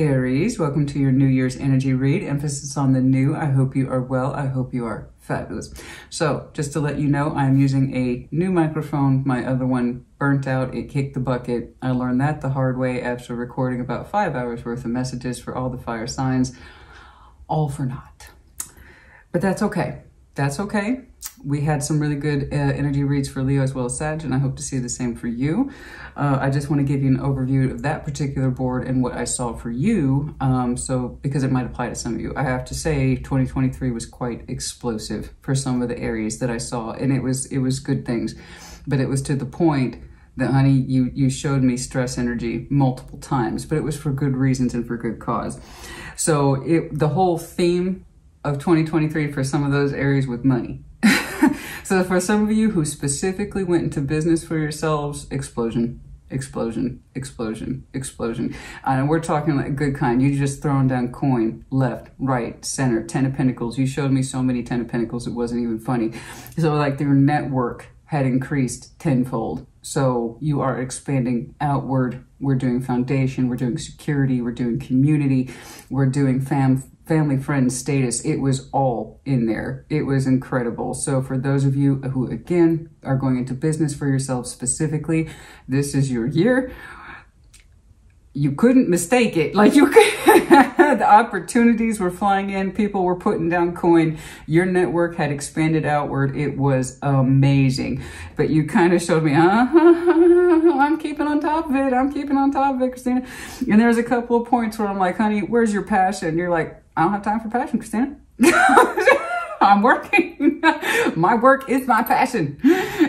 Aries, welcome to your New Year's energy read. Emphasis on the new. I hope you are well. I hope you are fabulous. So just to let you know, I'm using a new microphone. My other one burnt out. It kicked the bucket. I learned that the hard way after recording about 5 hours worth of messages for all the fire signs. All for naught. But that's okay. That's okay. We had some really good energy reads for Leo as well as Sag, and I hope to see the same for you. I just want to give you an overview of that particular board and what I saw for you, because it might apply to some of you. I have to say 2023 was quite explosive for some of the Aries that I saw, and it was good things. But it was to the point that, honey, you showed me stress energy multiple times, but it was for good reasons and for good cause. So the whole theme of 2023 for some of those Aries with money. So for some of you who specifically went into business for yourselves, explosion, explosion, explosion, explosion. And we're talking like good kind. You just throwing down coin, left, right, center, 10 of Pentacles. You showed me so many 10 of Pentacles, it wasn't even funny. So like your network had increased tenfold. So you are expanding outward. We're doing foundation, we're doing security, we're doing community, we're doing family, friend status. It was all in there. It was incredible. So for those of you who, again, are going into business for yourselves specifically, this is your year. You couldn't mistake it. Like you could, the opportunities were flying in. People were putting down coin. Your network had expanded outward. It was amazing. But you kind of showed me, I'm keeping on top of it. I'm keeping on top of it, Christina. And there's a couple of points where I'm like, honey, where's your passion? You're like, I don't have time for passion, Christina. I'm working. My work is my passion.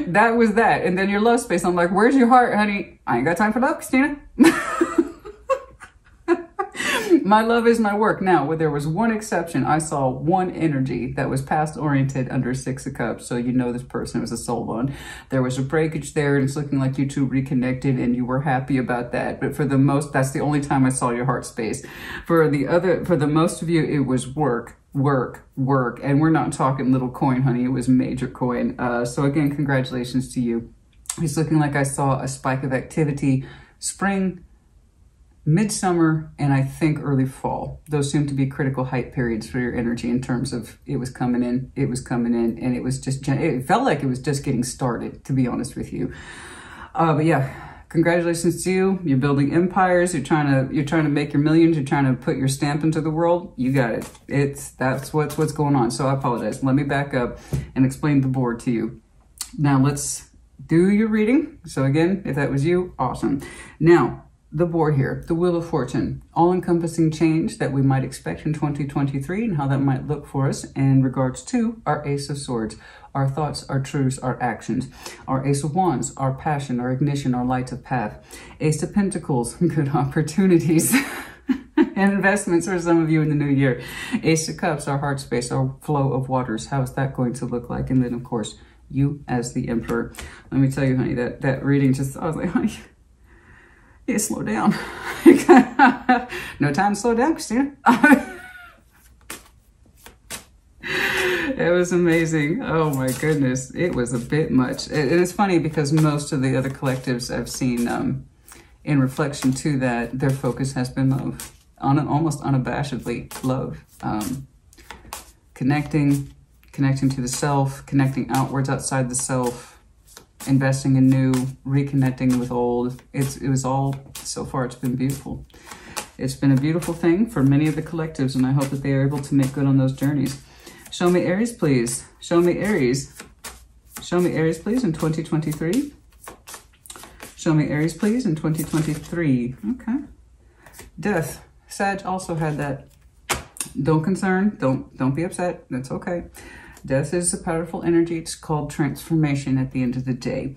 That was that. And then your love space. I'm like, where's your heart, honey? I ain't got time for love, Christina. My love is my work. Now, there was one exception. I saw one energy that was past oriented under 6 of Cups. So you know this person was a soul bond. There was a breakage there and it's looking like you two reconnected and you were happy about that. But for the most, that's the only time I saw your heart space. For the most of you, it was work, work, work. And we're not talking little coin, honey. It was major coin. So again, congratulations to you. It's looking like I saw a spike of activity, spring, midsummer, and I think early fall. Those seem to be critical height periods for your energy in terms of it was coming in, and it was just, it felt like it was just getting started, to be honest with you. But yeah, congratulations to you. You're building empires. You're trying to make your millions. You're trying to put your stamp into the world. You got it. That's what's going on. So I apologize. Let me back up and explain the board to you. Now let's do your reading. So again, if that was you, awesome. Now, the board here, the Wheel of Fortune, all-encompassing change that we might expect in 2023 and how that might look for us in regards to our Ace of Swords, our thoughts, our truths, our actions, our Ace of Wands, our passion, our ignition, our light of path, Ace of Pentacles, good opportunities and investments for some of you in the new year, Ace of Cups, our heart space, our flow of waters, how is that going to look like? And then, of course, you as the Emperor. Let me tell you, honey, that reading just, I was like, honey, yeah, slow down. No time to slow down, Christina. It was amazing. Oh my goodness. It was a bit much. And it's funny because most of the other collectives I've seen in reflection to that, their focus has been love. Almost unabashedly love. Connecting to the self, connecting outwards outside the self, investing in new, reconnecting with old. It was all, so far it's been beautiful. It's been a beautiful thing for many of the collectives, and I hope that they are able to make good on those journeys. Show me Aries, please. Show me Aries. Show me Aries, please, in 2023. Show me Aries, please, in 2023. Okay. Death. Sag also had that. Don't concern. Don't be upset. That's okay. Death is a powerful energy. It's called transformation at the end of the day.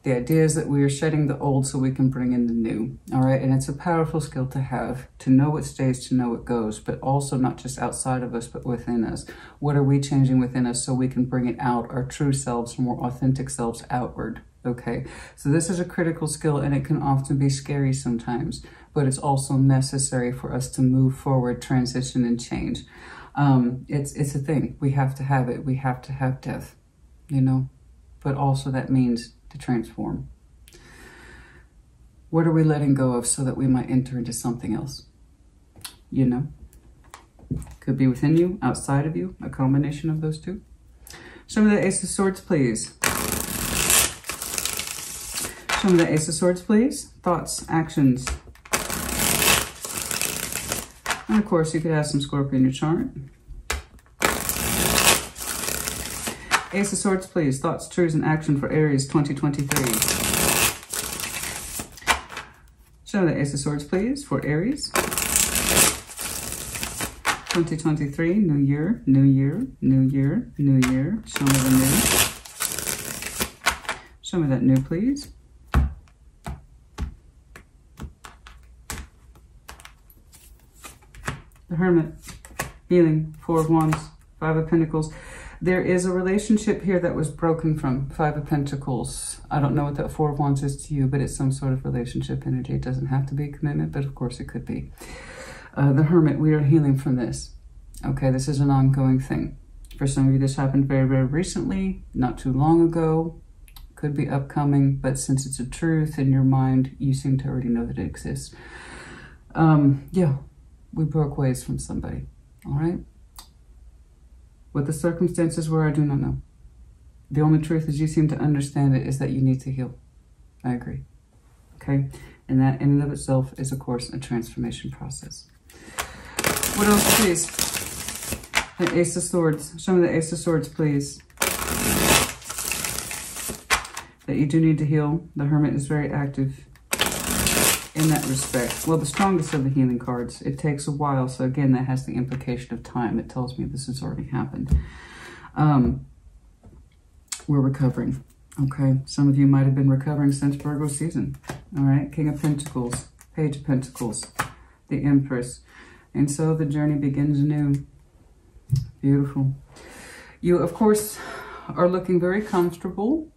The idea is that we are shedding the old so we can bring in the new. All right. And it's a powerful skill to have, to know what stays, to know what goes, but also not just outside of us, but within us. What are we changing within us so we can bring it out, our true selves, more authentic selves outward? Okay. So this is a critical skill and it can often be scary sometimes, but it's also necessary for us to move forward, transition, and change. It's a thing. We have to have it. We have to have death, you know, but also that means to transform. What are we letting go of so that we might enter into something else? you know. Could be within you, outside of you, a combination of those two. Show me the Ace of Swords, please. Show me the Ace of Swords, please. Thoughts, actions. And of course, you could have some Scorpio in your chart. Ace of Swords, please. Thoughts, truths, and action for Aries 2023. Show me the Ace of Swords, please, for Aries 2023. New year, new year, new year, new year. Show me the new. Show me that new, please. The Hermit, healing, Four of Wands, Five of Pentacles. There is a relationship here that was broken from Five of Pentacles. I don't know what that Four of Wands is to you, but it's some sort of relationship energy. It doesn't have to be a commitment, but of course it could be. The Hermit, we are healing from this. Okay, this is an ongoing thing. For some of you, this happened very, very recently, not too long ago. Could be upcoming, but since it's a truth in your mind, you seem to already know that it exists. Yeah. We broke ways from somebody, all right? What the circumstances were, I do not know. The only truth is you seem to understand it is that you need to heal. I agree, okay? And that in and of itself is, of course, a transformation process. What else, please? The Ace of Swords. Show me the Ace of Swords, please. That you do need to heal. The Hermit is very active in that respect. Well, the strongest of the healing cards. It takes a while, so again, that has the implication of time. It tells me this has already happened. We're recovering, okay? Some of you might have been recovering since Virgo season, all right? King of Pentacles, Page of Pentacles, the Empress. And so the journey begins anew. Beautiful. You, of course, are looking very comfortable.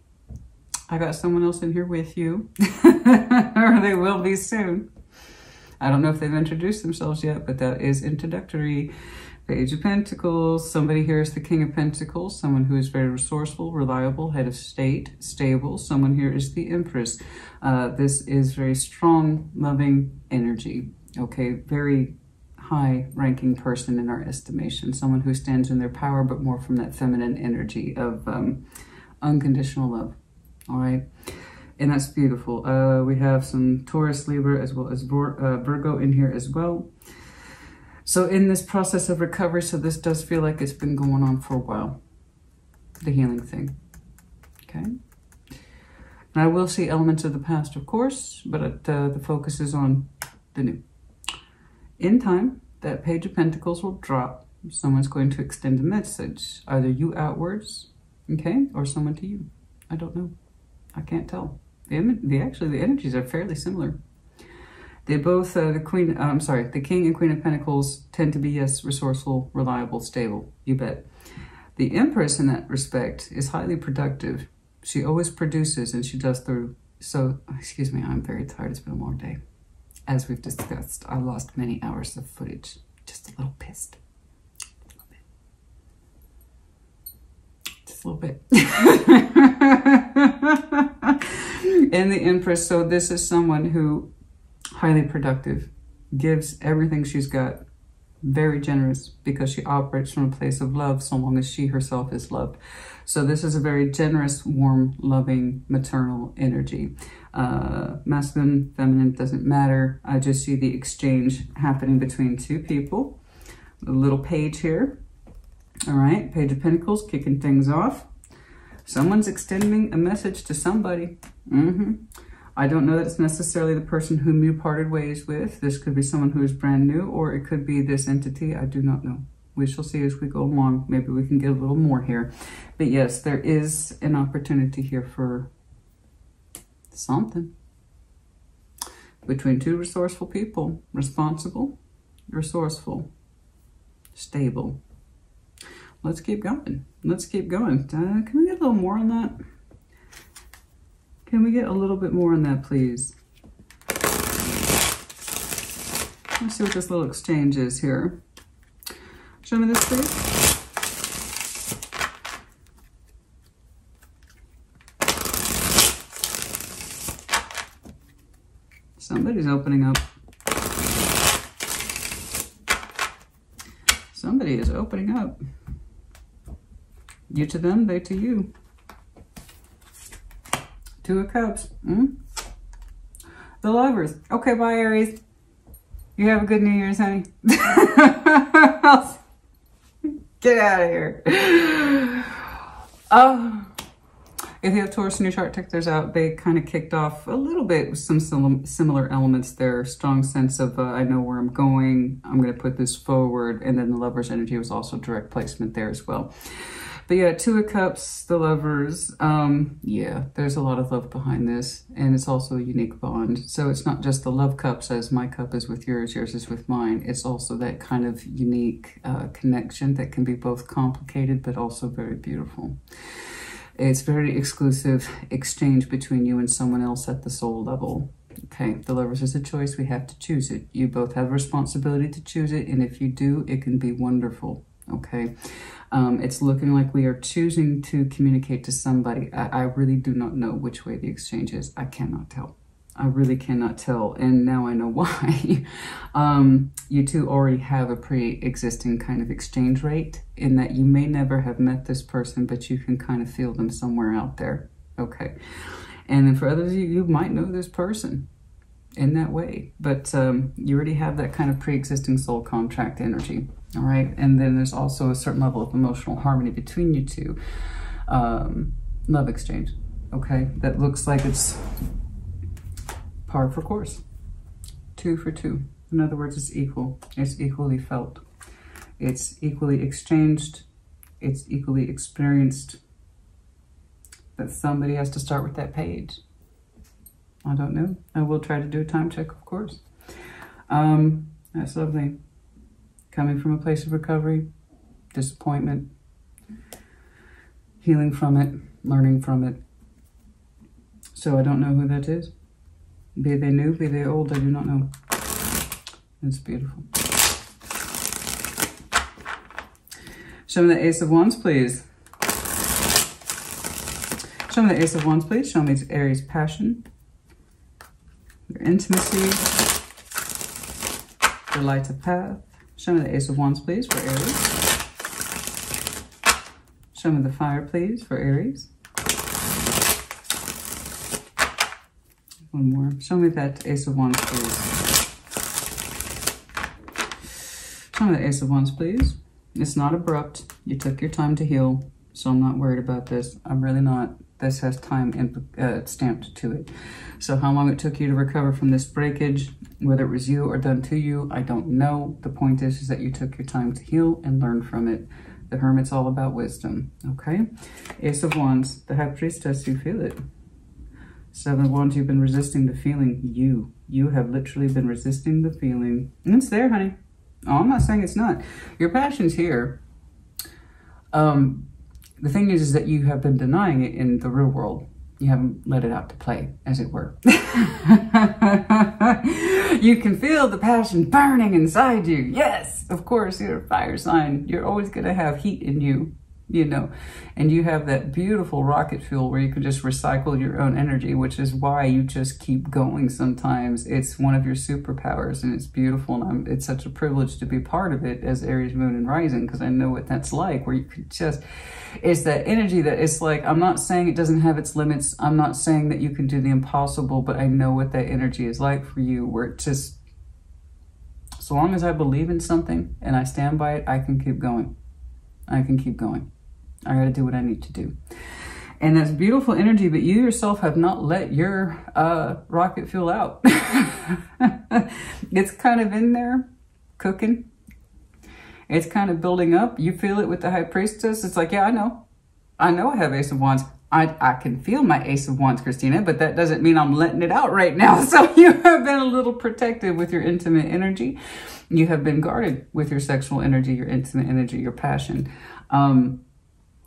I got someone else in here with you, or they will be soon. I don't know if they've introduced themselves yet, but that is introductory. Page of Pentacles. Somebody here is the King of Pentacles, someone who is very resourceful, reliable, head of state, stable. Someone here is the Empress. This is very strong, loving energy. Okay, very high-ranking person in our estimation. Someone who stands in their power, but more from that feminine energy of unconditional love. All right, and that's beautiful. We have some Taurus, Libra, as well as Virgo in here as well. So in this process of recovery, so this does feel like it's been going on for a while, the healing thing, okay? And I will see elements of the past, of course, but the focus is on the new. In time, that Page of Pentacles will drop. Someone's going to extend a message, either you outwards, okay, or someone to you. I don't know. I can't tell. Actually, the energies are fairly similar. They both, the King and Queen of Pentacles tend to be, yes, resourceful, reliable, stable. You bet. The Empress, in that respect, is highly productive. She always produces, and she does through. So, excuse me, I'm very tired. It's been a long day. As we've discussed, I lost many hours of footage. Just a little pissed. A little bit. And the Empress, so this is someone who highly productive, gives everything she's got, very generous, because she operates from a place of love so long as she herself is loved. So this is a very generous, warm, loving, maternal energy. Masculine, feminine, doesn't matter. I just see the exchange happening between two people. A little page here. All right, Page of Pentacles, kicking things off. Someone's extending a message to somebody. I don't know that it's necessarily the person whom you parted ways with. This could be someone who is brand new, or it could be this entity. I do not know. We shall see as we go along. Maybe we can get a little more here. But yes, there is an opportunity here for something. Between two resourceful people. Responsible, resourceful, stable. Let's keep going. Let's keep going. Can we get a little more on that? Can we get a little bit more on that, please? Let's see what this little exchange is here. Show me this, please. Somebody's opening up. Somebody is opening up. You to them, they to you. Two of Cups. The Lovers. Okay, bye, Aries. You have a good New Year's, honey. Get out of here. If you have Taurus in your chart, check theirs out. They kind of kicked off a little bit with some similar elements there. Strong sense of, I know where I'm going. I'm going to put this forward. And then the Lover's energy was also direct placement there as well. But yeah, Two of Cups, the Lovers. Yeah, there's a lot of love behind this. And it's also a unique bond. So it's not just the love cups as my cup is with yours is with mine. It's also that kind of unique connection that can be both complicated but also very beautiful. It's very exclusive exchange between you and someone else at the soul level. Okay, the Lovers is a choice. We have to choose it. You both have a responsibility to choose it. And if you do, it can be wonderful. Okay, it's looking like we are choosing to communicate to somebody. I really do not know which way the exchange is. I cannot tell. I really cannot tell. And now I know why. You two already have a pre-existing kind of exchange rate in that you may never have met this person, but you can kind of feel them somewhere out there. Okay. And then for others of you, you might know this person in that way, but you already have that kind of pre-existing soul contract energy. All right. And then there's also a certain level of emotional harmony between you two. Love exchange. Okay. That looks like it's par for course. 2 for 2. In other words, it's equal. It's equally felt. It's equally exchanged. It's equally experienced. But somebody has to start with that page. I don't know. I will try to do a time check, of course. That's lovely. Coming from a place of recovery, disappointment, healing from it, learning from it. So I don't know who that is. Be they new, be they old, I do not know. It's beautiful. Show me the Ace of Wands, please. Show me the Ace of Wands, please. Show me Aries' passion, their intimacy, their light of path. Show me the Ace of Wands, please, for Aries. Show me the fire, please, for Aries. One more. Show me that Ace of Wands, please. Show me the Ace of Wands, please. It's not abrupt. You took your time to heal, so I'm not worried about this. I'm really not. This has time stamped to it. So how long it took you to recover from this breakage, whether it was you or done to you, I don't know. The point is that you took your time to heal and learn from it. The Hermit's all about wisdom, okay? Ace of Wands, the High Priestess, you feel it. 7 of Wands, you've been resisting the feeling. You have literally been resisting the feeling. And it's there, honey. Oh, I'm not saying it's not. Your passion's here. The thing is that you have been denying it in the real world. You haven't let it out to play, as it were. You can feel the passion burning inside you. Yes, of course, you're a fire sign. You're always going to have heat in you, you know. And you have that beautiful rocket fuel where you can just recycle your own energy, which is why you just keep going sometimes. It's one of your superpowers, and it's beautiful. And it's such a privilege to be part of it as Aries, Moon, and Rising, because I know what that's like, where you could just... It's that energy that it's like, I'm not saying it doesn't have its limits. I'm not saying that you can do the impossible, but I know what that energy is like for you, where it just, so long as I believe in something and I stand by it, I can keep going. I can keep going. I got to do what I need to do. And that's beautiful energy, but you yourself have not let your rocket fuel out. It's kind of in there, cooking. It's kind of building up. You feel it with the High Priestess. It's like, yeah, I know I have Ace of Wands. I can feel my Ace of Wands, Christina, but that doesn't mean I'm letting it out right now. So you have been a little protective with your intimate energy. You have been guarded with your sexual energy, your intimate energy, your passion.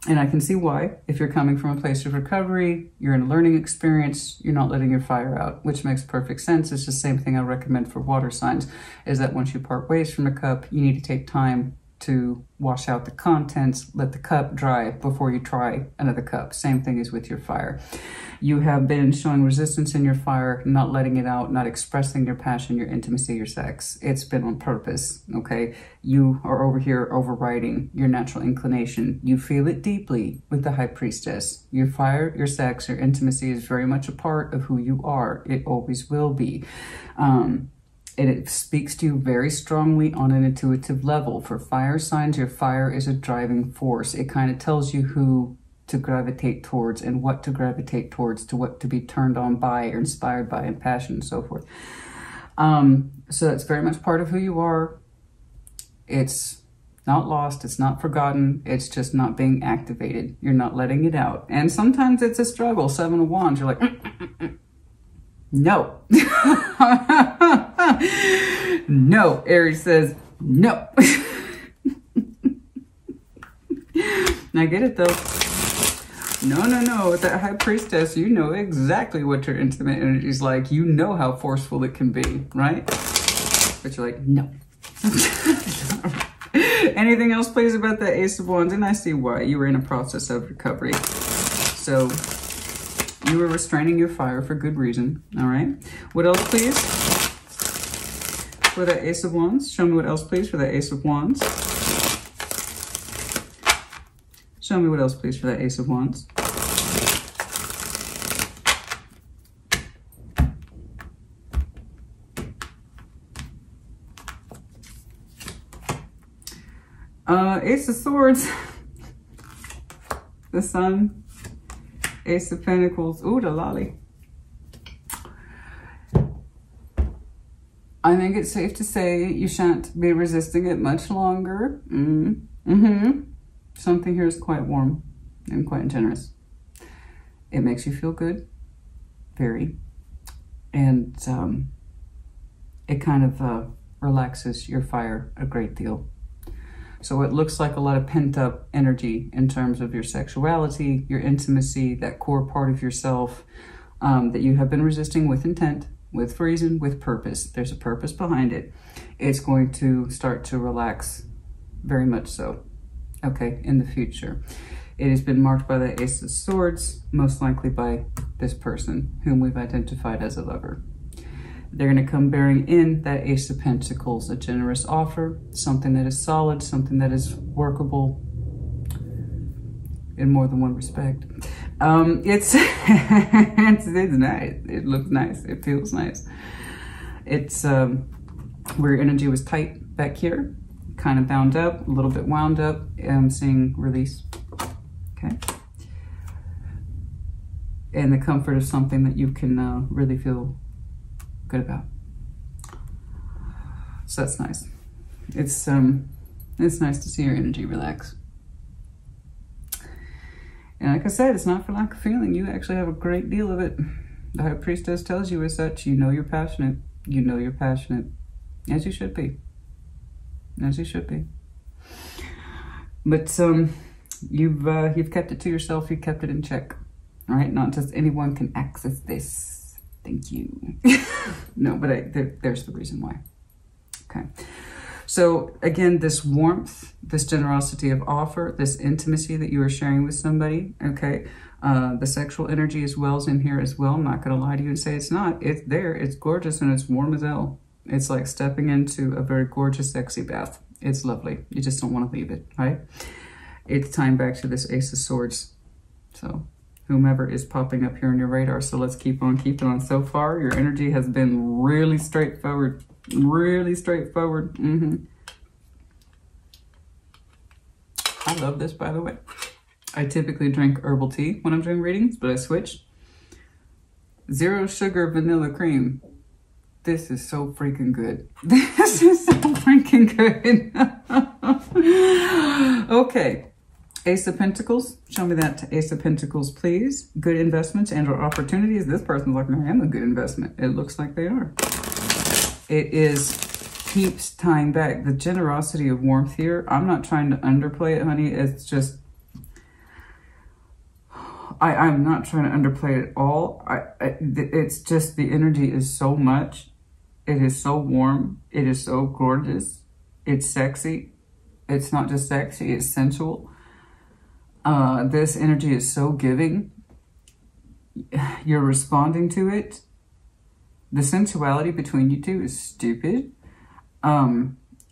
And I can see why. If you're coming from a place of recovery, you're in a learning experience, you're not letting your fire out, which makes perfect sense. It's the same thing I recommend for water signs, is that once you part ways from a cup, you need to take time to wash out the contents, let the cup dry before you try another cup. Same thing is with your fire. You have been showing resistance in your fire, not letting it out, not expressing your passion, your intimacy, your sex. It's been on purpose, okay? You are over here overriding your natural inclination. You feel it deeply with the High Priestess. Your fire, your sex, your intimacy is very much a part of who you are. It always will be. And it speaks to you very strongly on an intuitive level. For fire signs, your fire is a driving force. It kind of tells you who to gravitate towards and what to gravitate towards, to what to be turned on by or inspired by and passion and so forth. So that's very much part of who you are. It's not lost. It's not forgotten. It's just not being activated. You're not letting it out. And sometimes it's a struggle. Seven of Wands, you're like, no. No. Aries says no. I get it though. No. With that High Priestess, you know exactly what your intimate energy is like. You know how forceful it can be, right? But you're like, no. Anything else, please, about the Ace of Wands? And I see why. You were in a process of recovery. So you were restraining your fire for good reason, all right? What else, please? For the Ace of Wands. Show me what else, please, for the Ace of Wands. Show me what else, please, for that Ace of Wands. Ace of Swords. The Sun. Ace of Pentacles. Ooh, the lolly. I think it's safe to say you shan't be resisting it much longer. Something here is quite warm and quite generous. It makes you feel good, very. And it kind of relaxes your fire a great deal. So it looks like a lot of pent-up energy in terms of your sexuality, your intimacy, that core part of yourself that you have been resisting with intent, with reason, with purpose. There's a purpose behind it. It's going to start to relax very much so, okay, in the future. It has been marked by the Ace of Swords, most likely by this person whom we've identified as a lover. They're going to come bearing in that Ace of Pentacles, a generous offer, something that is solid, something that is workable in more than one respect. It's nice. It looks nice. It feels nice. It's where your energy was tight back here, kind of bound up, a little bit wound up. I'm seeing release. Okay. And the comfort of something that you can really feel good about. So that's nice. It's nice to see your energy relax. And like I said, it's not for lack of feeling. You actually have a great deal of it. The High Priestess tells you as such. You know you're passionate. You know you're passionate. As you should be. As you should be. But you've kept it to yourself. You've kept it in check. All right? Not just anyone can access this. Thank you. No, but there's the reason why. Okay. So again, this warmth, this generosity of offer, this intimacy that you are sharing with somebody, okay? The sexual energy as well is in here as well. I'm not going to lie to you and say it's not. It's there. It's gorgeous and it's warm as hell. It's like stepping into a very gorgeous, sexy bath. It's lovely. You just don't want to leave it, right? It's tying back to this Ace of Swords. So whomever is popping up here on your radar. So let's keep on keeping on. So far, your energy has been really straightforward. Really straightforward. I love this, by the way. I typically drink herbal tea when I'm doing readings, but I switched. 0 sugar vanilla cream. This is so freaking good. This is so freaking good. Okay. Ace of Pentacles. Show me that Ace of Pentacles, please. Good investments and or opportunities. This person's like, I am a good investment. It looks like they are. It keeps tying back. The generosity of warmth here. I'm not trying to underplay it, honey. It's just, I'm not trying to underplay it at all. It's just the energy is so much. It is so warm. It is so gorgeous. It's sexy. It's not just sexy, it's sensual. This energy is so giving. You're responding to it. The sensuality between you two is stupid.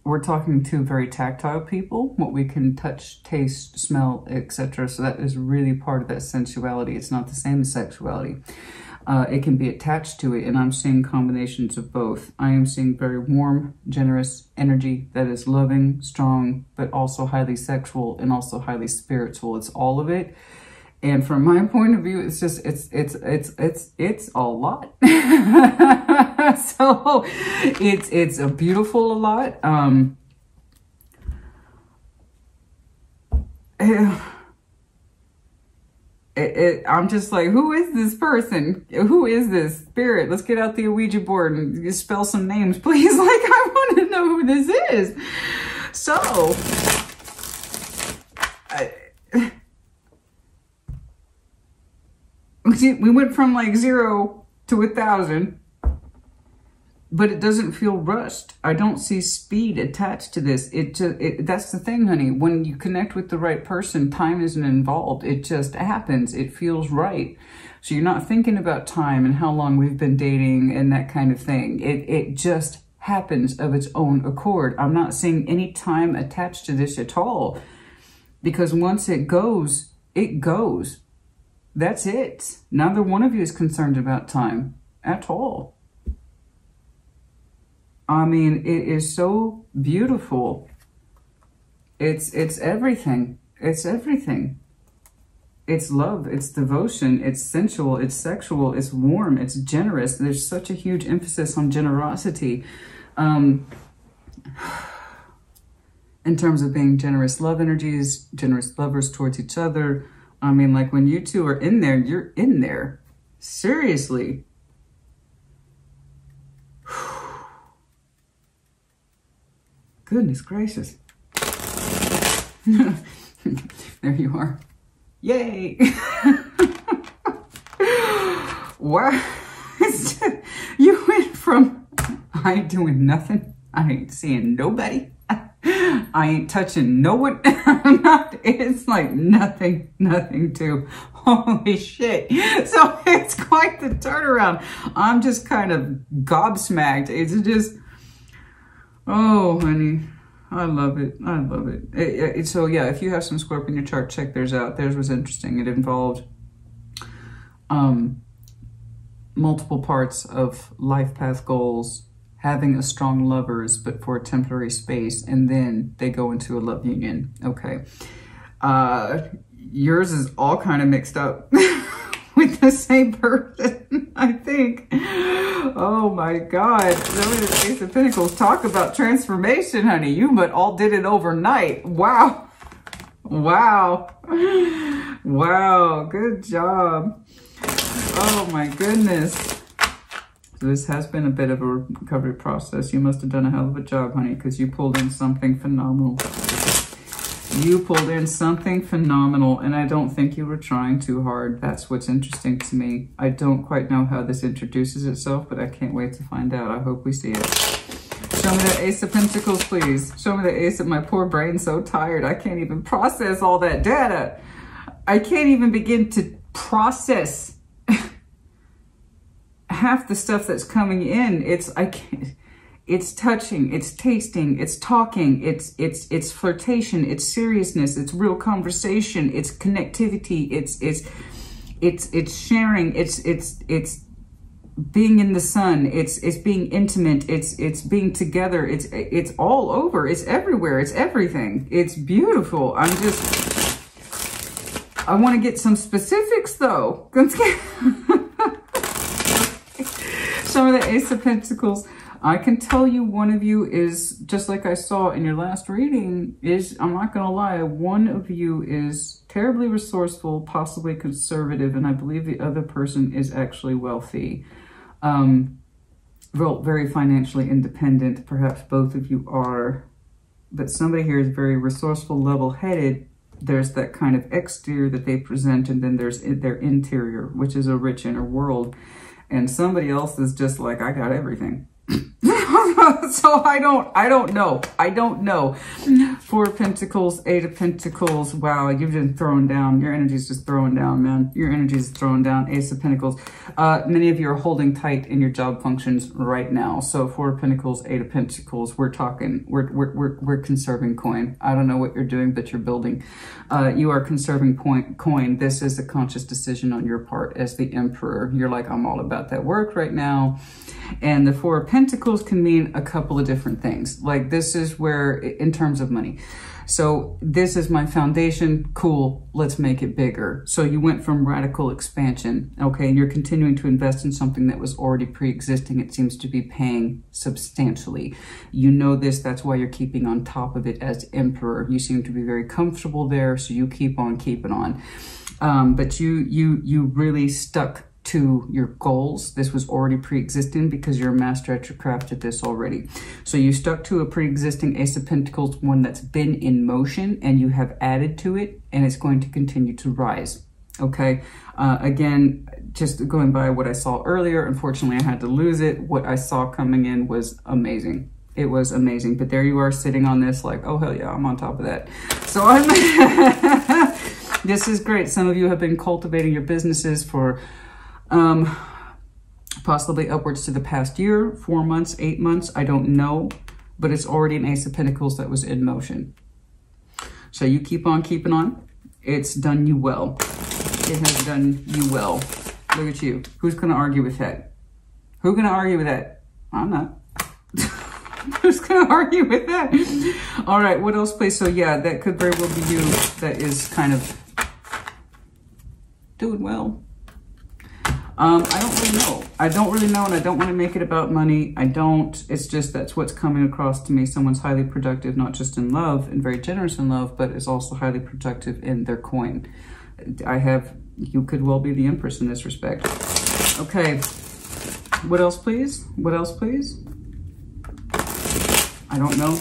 We're talking to very tactile people, what we can touch, taste, smell, etc. So that is really part of that sensuality. It's not the same as sexuality. It can be attached to it, and I'm seeing combinations of both. I am seeing very warm, generous energy that is loving, strong, but also highly sexual and also highly spiritual. It's all of it. And from my point of view, it's just, it's a lot. So it's a beautiful a lot. I'm just like, who is this person? Who is this spirit? Let's get out the Ouija board and spell some names, please. Like, I want to know who this is. So, we went from like 0 to 1,000, but it doesn't feel rushed. I don't see speed attached to this. That's the thing, honey. When you connect with the right person, time isn't involved. It just happens. It feels right. So you're not thinking about time and how long we've been dating and that kind of thing. It just happens of its own accord. I'm not seeing any time attached to this at all, because once it goes, it goes. That's it. Neither one of you is concerned about time at all. I mean, it is so beautiful. It's everything. It's everything. It's love, it's devotion, it's sensual, it's sexual, it's warm, it's generous. There's such a huge emphasis on generosity. In terms of being generous love energies, generous lovers towards each other. I mean, like when you two are in there, you're in there. Seriously. Goodness gracious. There you are. Yay. Wow. You went from, I ain't doing nothing. I ain't seeing nobody. I ain't touching no one. It's like nothing to holy shit. So it's quite the turnaround. I'm just kind of gobsmacked. It's just, oh, honey, I love it. I love it. So yeah, if you have some Scorpio in your chart, check theirs out. Theirs was interesting. It involved multiple parts of life path goals, having a strong lovers, but for a temporary space, and then they go into a love union. Okay. Yours is all kind of mixed up with the same person, I think. Oh my God. Some of the Ace of Pentacles talk about transformation, honey. You but all did it overnight. Wow. Wow. Wow. Good job. Oh my goodness. So this has been a bit of a recovery process. You must have done a hell of a job, honey, because you pulled in something phenomenal. You pulled in something phenomenal, and I don't think you were trying too hard. That's what's interesting to me. I don't quite know how this introduces itself, but I can't wait to find out. I hope we see it. Show me the Ace of Pentacles, please. Show me the Ace of my poor brain's so tired. I can't even process all that data. I can't even begin to process half the stuff that's coming in. It's touching, it's tasting, it's talking, it's flirtation, it's seriousness, it's real conversation, it's connectivity, it's sharing, it's being in the sun, it's being intimate, it's being together, it's all over, it's everywhere, it's everything. It's beautiful. I want to get some specifics though. Some of the Ace of Pentacles. I can tell you one of you is, just like I saw in your last reading, is, I'm not going to lie, one of you is terribly resourceful, possibly conservative, and I believe the other person is actually wealthy. Very financially independent. Perhaps both of you are. But somebody here is very resourceful, level-headed. There's that kind of exterior that they present, and then there's their interior, which is a rich inner world. And somebody else is just like, I got everything. So I don't know. Four of Pentacles, Eight of Pentacles. Wow, you've been thrown down. Your energy's just throwing down, man. Your energy's thrown down. Ace of Pentacles. Many of you are holding tight in your job functions right now. So Four of Pentacles, Eight of Pentacles. We're talking, we're conserving coin. I don't know what you're doing, but you're building. You are conserving coin. This is a conscious decision on your part as the Emperor. You're like, I'm all about that work right now. And the Four of Pentacles can mean a couple of different things. Like this is where, in terms of money. So this is my foundation. Cool. Let's make it bigger. So you went from radical expansion. Okay. And you're continuing to invest in something that was already pre-existing. It seems to be paying substantially. You know this. That's why you're keeping on top of it as Emperor. You seem to be very comfortable there. So you keep on keeping on. But you really stuck to your goals. This was already pre-existing because you're a master at your craft at this already. So you stuck to a pre-existing Ace of Pentacles, one that's been in motion, and you have added to it, and it's going to continue to rise. Okay. Again, just going by what I saw earlier, unfortunately I had to lose it. What I saw coming in was amazing. It was amazing. But there you are sitting on this like, oh hell yeah, I'm on top of that. So I'm this is great. Some of you have been cultivating your businesses for possibly upwards to the past year, 4 months, 8 months, I don't know, but it's already an Ace of Pentacles that was in motion. So you keep on keeping on. It's done you well. It has done you well. Look at you. Who's going to argue with that? Who's going to argue with that? I'm not. Who's going to argue with that? All right, what else, please? So yeah, that could very well be you that is kind of doing well. I don't really know. I don't really know, and I don't want to make it about money. I don't. It's just that's what's coming across to me. Someone's highly productive, not just in love and very generous in love, but is also highly productive in their coin. You could well be the Empress in this respect. Okay. What else, please? What else, please? I don't know.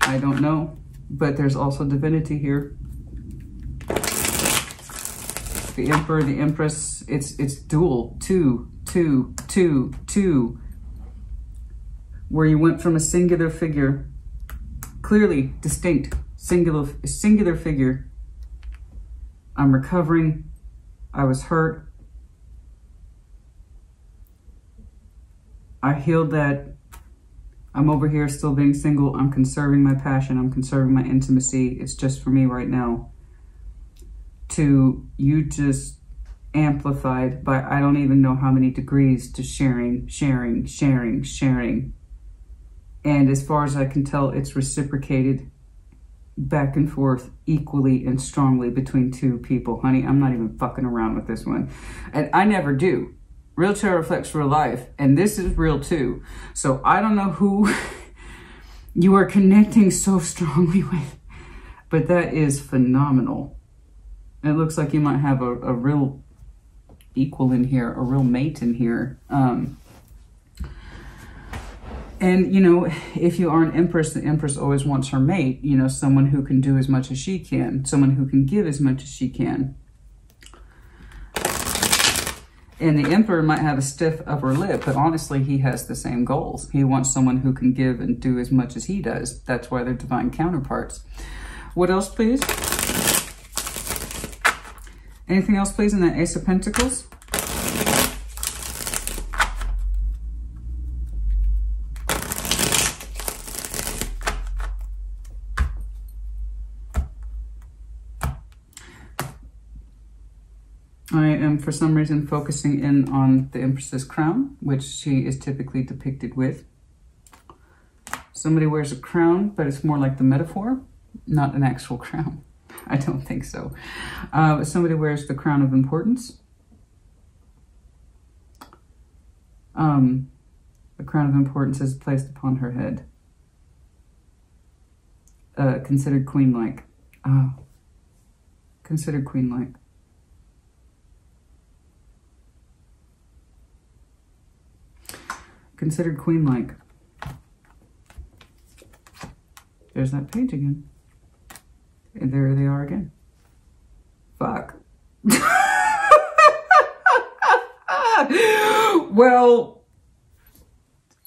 I don't know. But there's also divinity here. The Emperor, the Empress, it's dual, two, where you went from a singular figure, clearly distinct, singular figure. I'm recovering. I was hurt. I healed that. I'm over here still being single. I'm conserving my passion. I'm conserving my intimacy. It's just for me right now. To you just amplified by I don't even know how many degrees to sharing. And as far as I can tell, it's reciprocated back and forth equally and strongly between two people. Honey, I'm not even fucking around with this one. And I never do. Real tarot reflects real life. And this is real too. So I don't know who you are connecting so strongly with. But that is phenomenal. It looks like you might have a real equal in here, a real mate in here. And, you know, if you are an Empress, the Empress always wants her mate, you know, someone who can do as much as she can, someone who can give as much as she can. And the Emperor might have a stiff upper lip, but honestly, he has the same goals. He wants someone who can give and do as much as he does. That's why they're divine counterparts. What else, please? Anything else, please, in that Ace of Pentacles? I am, for some reason, focusing in on the Empress's crown, which she is typically depicted with. Somebody wears a crown, but it's more like the metaphor, not an actual crown. I don't think so. Somebody wears the crown of importance. The crown of importance is placed upon her head. Considered queen-like. Considered queen-like. Considered queen-like. There's that page again. And there they are again. Fuck. Well,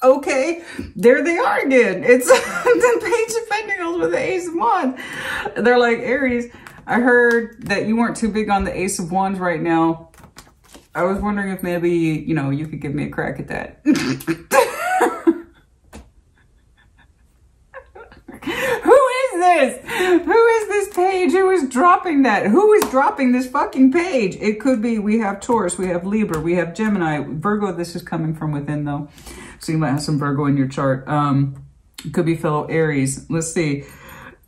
Okay, there they are again. It's the Page of Pentacles with the Ace of Wands. They're like, Aries, I heard that you weren't too big on the Ace of Wands right now. I was wondering if maybe, you know, you could give me a crack at that. Who is this? Who is this page? Who is dropping that? Who is dropping this fucking page? It could be, we have Taurus, we have Libra, we have Gemini. Virgo, this is coming from within though. So you might have some Virgo in your chart. It could be fellow Aries. Let's see.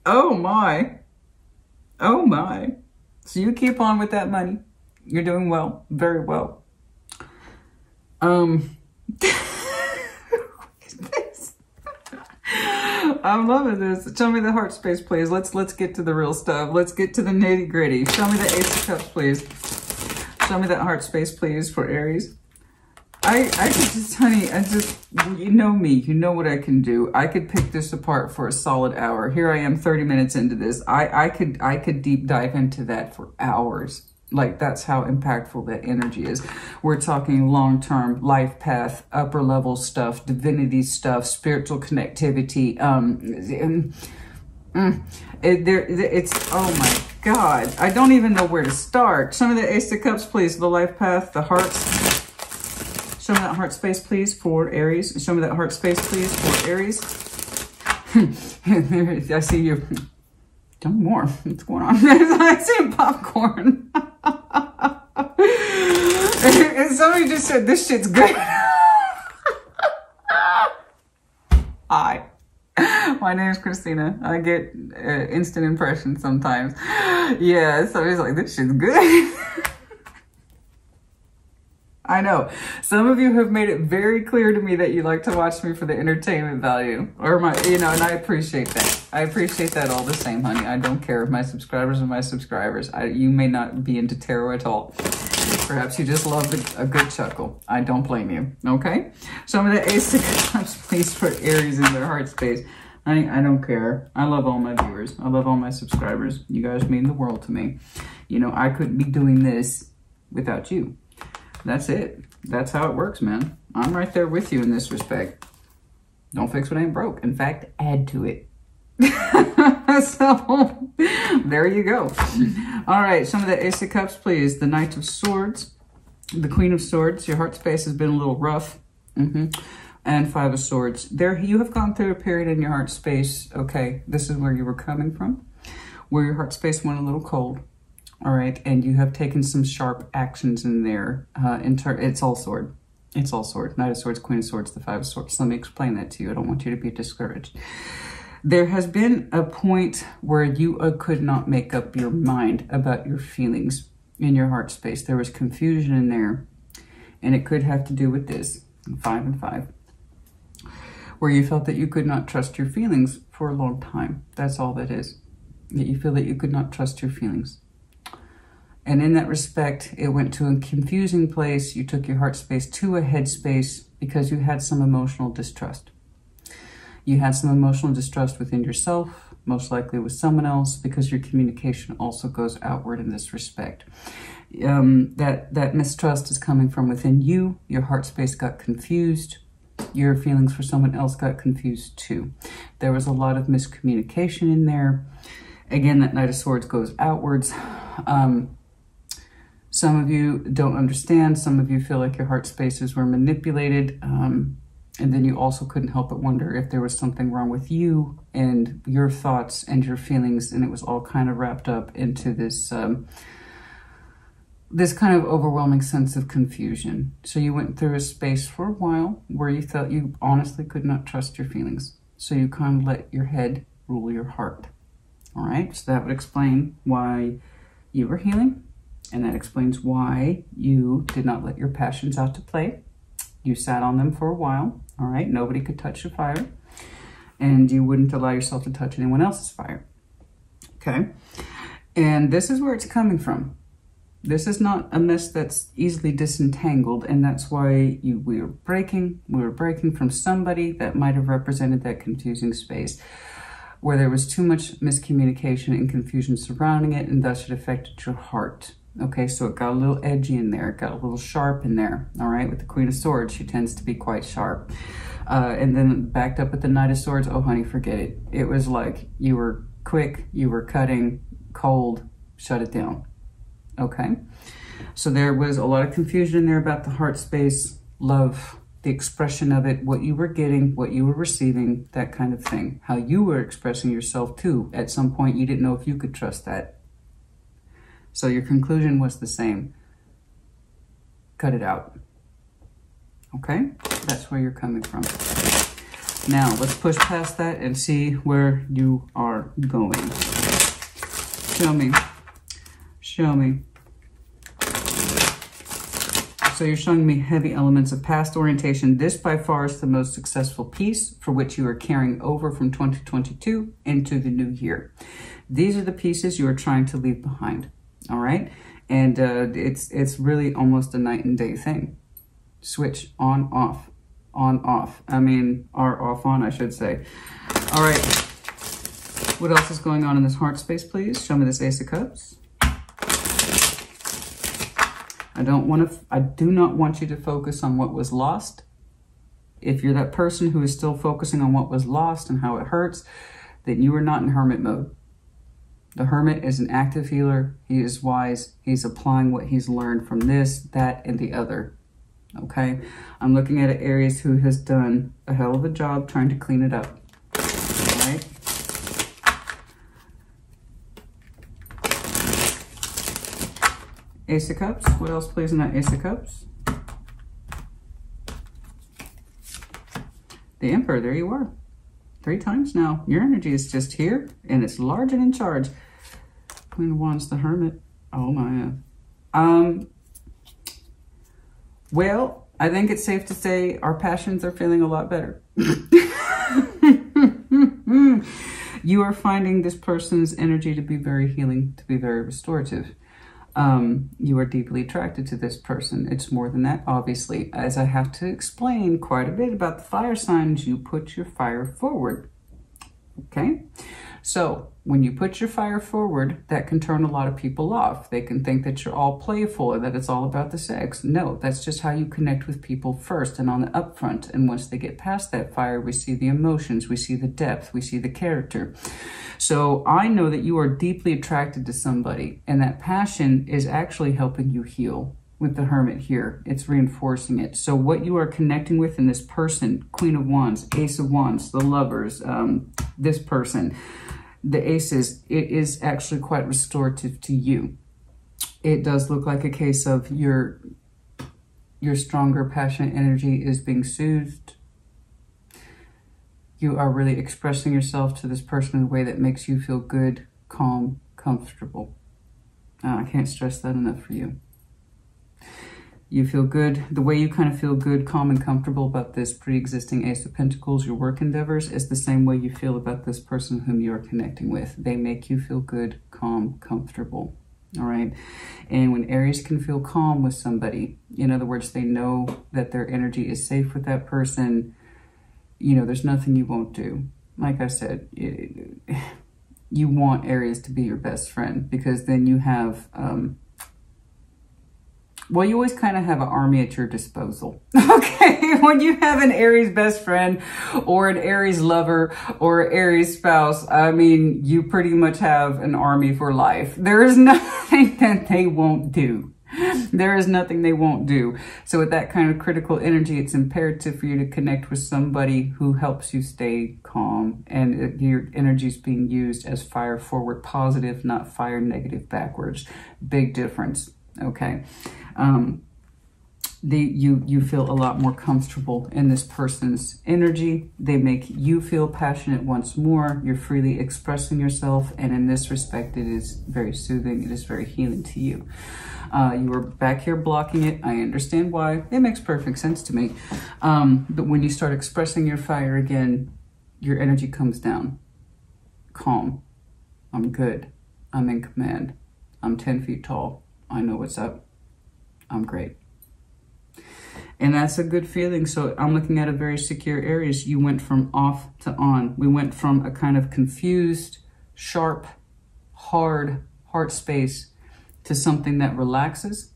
Oh my. Oh my. So you keep on with that money. You're doing well. Very well. Who is this? I'm loving this. Show me the heart space, please. Let's get to the real stuff. Let's get to the nitty gritty. Show me the Ace of Cups, please. Show me that heart space, please, for Aries. I could just, honey, you know me, you know what I can do. I could pick this apart for a solid hour. Here I am 30 minutes into this. I could deep dive into that for hours. Like, that's how impactful that energy is. We're talking long-term life path, upper level stuff, divinity stuff, spiritual connectivity. It's, oh my God. I don't even know where to start. Show me the Ace of Cups, please. The life path, the hearts. Show me that heart space, please, for Aries. Show me that heart space, please, for Aries. I see you. Tell me more. What's going on? I see popcorn. And somebody just said, this shit's good. Hi. My name is Christina. I get instant impressions sometimes. Yeah, somebody's like, this shit's good. I know. Some of you have made it very clear to me that you like to watch me for the entertainment value. Or my, you know, and I appreciate that. I appreciate that all the same, honey. I don't care if my subscribers are my subscribers. You may not be into tarot at all. Perhaps you just love a good chuckle. I don't blame you. Okay? Show me the Ace of Cups, please, for Aries in their heart space. I don't care. I love all my viewers. I love all my subscribers. You guys mean the world to me. You know, I couldn't be doing this without you. That's it. That's how it works, man. I'm right there with you in this respect. Don't fix what ain't broke. In fact, add to it. So, there you go. All right, some of the Ace of Cups, please. The Knight of Swords, the Queen of Swords. Your heart space has been a little rough. And Five of Swords. There, you have gone through a period in your heart space. Okay, this is where you were coming from. Where your heart space went a little cold. All right, and you have taken some sharp actions in there. It's all sword. It's all sword. Knight of Swords, Queen of Swords, the Five of Swords. So let me explain that to you. I don't want you to be discouraged. There has been a point where you could not make up your mind about your feelings in your heart space. There was confusion in there, and it could have to do with this, 5 and 5, where you felt that you could not trust your feelings for a long time. That's all that is. That you feel that you could not trust your feelings. And in that respect, it went to a confusing place. You took your heart space to a head space because you had some emotional distrust. You had some emotional distrust within yourself, most likely with someone else, because your communication also goes outward in this respect. That mistrust is coming from within you. Your heart space got confused. Your feelings for someone else got confused too. There was a lot of miscommunication in there. Again, that Knight of Swords goes outwards. Some of you don't understand. Some of you feel like your heart spaces were manipulated. And then you also couldn't help but wonder if there was something wrong with you and your thoughts and your feelings. And it was all kind of wrapped up into this, this kind of overwhelming sense of confusion. So you went through a space for a while where you felt you honestly could not trust your feelings. So you kind of let your head rule your heart. All right. So that would explain why you were healing. And that explains why you did not let your passions out to play. You sat on them for a while, all right? Nobody could touch your fire. And you wouldn't allow yourself to touch anyone else's fire, okay? And this is where it's coming from. This is not a mess that's easily disentangled, and that's why we were breaking from somebody that might have represented that confusing space, where there was too much miscommunication and confusion surrounding it, and thus it affected your heart. Okay, so it got a little edgy in there. It got a little sharp in there. All right, with the Queen of Swords, she tends to be quite sharp. And then backed up with the Knight of Swords, oh honey, forget it. It was like you were quick, you were cutting, cold, shut it down. Okay, so there was a lot of confusion in there about the heart space, love, the expression of it, what you were getting, what you were receiving, that kind of thing. How you were expressing yourself too. At some point, you didn't know if you could trust that. So your conclusion was the same. Cut it out. Okay? That's where you're coming from. Now, let's push past that and see where you are going. Show me. Show me. So you're showing me heavy elements of past orientation. This by far is the most successful piece for which you are carrying over from 2022 into the new year. These are the pieces you are trying to leave behind. All right. And it's really almost a night and day thing. Switch on, off, on, off. I mean, or off, on, I should say. All right. What else is going on in this heart space, please? Show me this Ace of Cups. I do not want you to focus on what was lost. If you're that person who is still focusing on what was lost and how it hurts, then you are not in hermit mode. The hermit is an active healer. He is wise. He's applying what he's learned from this, that, and the other. Okay? I'm looking at an Aries who has done a hell of a job trying to clean it up. All right? Ace of Cups. What else plays in that Ace of Cups? The Emperor. There you are. 3 times now. Your energy is just here, and it's large and in charge. Queen of Wands, the Hermit. Oh my. Well, I think it's safe to say our passions are feeling a lot better. You are finding this person's energy to be very healing, to be very restorative. You are deeply attracted to this person. It's more than that, obviously. As I have to explain quite a bit about the fire signs, you put your fire forward. Okay? So, when you put your fire forward, that can turn a lot of people off. They can think that you're all playful or that it's all about the sex. No, that's just how you connect with people first and on the upfront. And once they get past that fire, we see the emotions, we see the depth, we see the character. So I know that you are deeply attracted to somebody, and that passion is actually helping you heal. With the Hermit here, it's reinforcing it. So what you are connecting with in this person, Queen of Wands, Ace of Wands, the Lovers, this person, the Aces, it is actually quite restorative to you. It does look like a case of your stronger, passionate energy is being soothed. You are really expressing yourself to this person in a way that makes you feel good, calm, comfortable. I can't stress that enough for you. You feel good. The way you kind of feel good, calm, and comfortable about this pre-existing Ace of Pentacles, your work endeavors, is the same way you feel about this person whom you are connecting with. They make you feel good, calm, comfortable. All right? And when Aries can feel calm with somebody, in other words, they know that their energy is safe with that person, you know, there's nothing you won't do. Like I said, you want Aries to be your best friend, because then you have... well, you always kind of have an army at your disposal, okay? When you have an Aries best friend or an Aries lover or an Aries spouse, I mean, you pretty much have an army for life. There is nothing that they won't do. There is nothing they won't do. So with that kind of critical energy, it's imperative for you to connect with somebody who helps you stay calm, and your energy is being used as fire forward positive, not fire negative backwards. Big difference, okay? You feel a lot more comfortable in this person's energy. They make you feel passionate once more. You're freely expressing yourself, and in this respect, it is very soothing. It is very healing to you. You were back here blocking it. I understand why. It makes perfect sense to me. But when you start expressing your fire again, your energy comes down. Calm. I'm good. I'm in command. I'm 10 feet tall. I know what's up. I'm great. And that's a good feeling. So I'm looking at a very secure Aries. You went from off to on. We went from a kind of confused, sharp, hard heart space to something that relaxes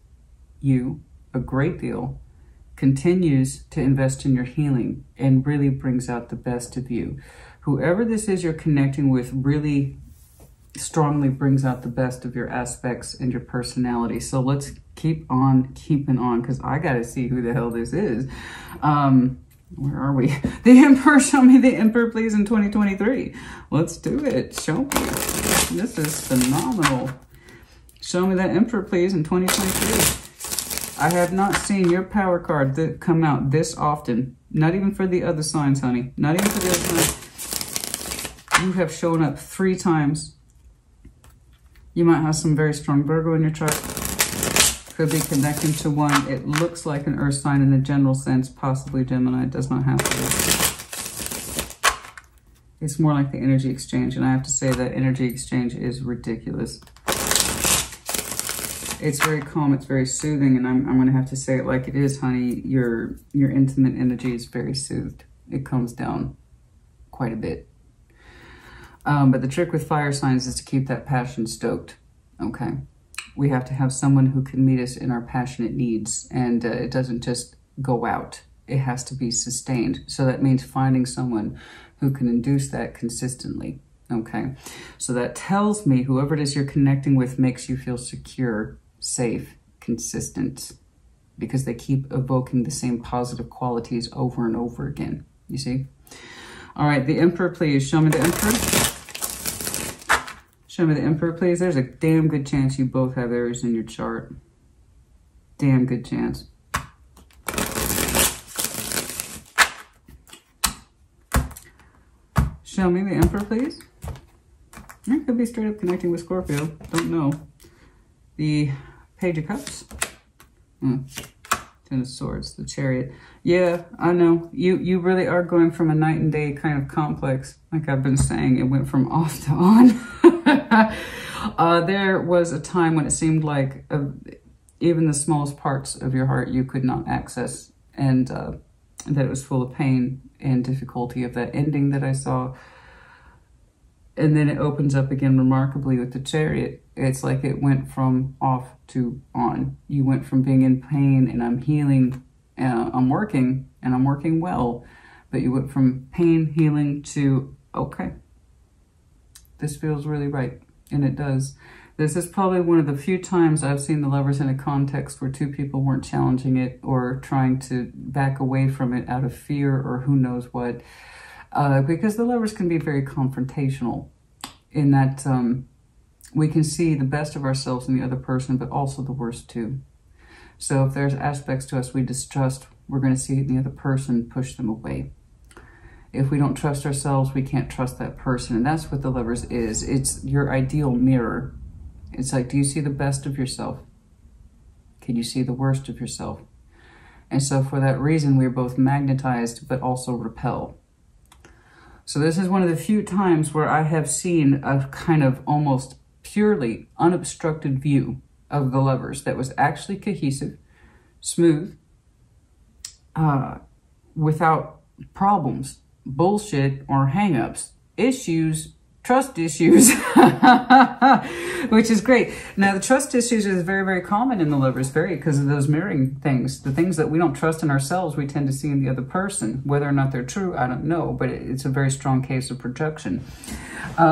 you a great deal, continues to invest in your healing, and really brings out the best of you. Whoever this is you're connecting with really strongly brings out the best of your aspects and your personality. So let's keep on keeping on, because I got to see who the hell this is. Where are we? The Emperor. Show me the Emperor, please, in 2023. Let's do it. Show me. This is phenomenal. Show me that Emperor, please, in 2023. I have not seen your power card that come out this often. Not even for the other signs, honey. Not even for the other signs. You have shown up 3 times. You might have some very strong Virgo in your chart. Could be connecting to one. It looks like an earth sign in a general sense, possibly Gemini. It does not have to be. It's more like the energy exchange, and I have to say that energy exchange is ridiculous. It's very calm, it's very soothing, and I'm going to have to say it like it is, honey. Your intimate energy is very soothed. It comes down quite a bit. But the trick with fire signs is to keep that passion stoked, okay? We have to have someone who can meet us in our passionate needs, and it doesn't just go out. It has to be sustained. So that means finding someone who can induce that consistently, okay? So that tells me whoever it is you're connecting with makes you feel secure, safe, consistent, because they keep evoking the same positive qualities over and over again, you see? All right, the Emperor, please. Show me the Emperor. Show me the Emperor, please. There's a damn good chance you both have Aries in your chart. Damn good chance. Show me the Emperor, please. It could be straight up connecting with Scorpio. Don't know. The Page of Cups. Ten of Swords. The Chariot. Yeah, I know. You really are going from a night and day kind of complex. Like I've been saying, it went from off to on. There was a time when it seemed like even the smallest parts of your heart you could not access, and that it was full of pain and difficulty of that ending that I saw. And then it opens up again remarkably with the Chariot. It's like it went from off to on. You went from being in pain and I'm healing, I'm working, and I'm working well. But you went from pain, healing to, okay, this feels really right. And it does. This is probably one of the few times I've seen the Lovers in a context where 2 people weren't challenging it or trying to back away from it out of fear or who knows what. Because the Lovers can be very confrontational in that we can see the best of ourselves in the other person, but also the worst too. So if there's aspects to us we distrust, we're going to see it in the other person, push them away. If we don't trust ourselves, we can't trust that person. And that's what the Lovers is. It's your ideal mirror. It's like, do you see the best of yourself? Can you see the worst of yourself? And so for that reason, we're both magnetized, but also repel. So this is one of the few times where I have seen a kind of almost purely unobstructed view of the Lovers that was actually cohesive, smooth, without problems, bullshit, or hang-ups, issues, trust issues, which is great. Now, the trust issues is very, very common in the Lovers, because of those mirroring things. The things that we don't trust in ourselves, we tend to see in the other person. Whether or not they're true, I don't know, but it's a very strong case of projection.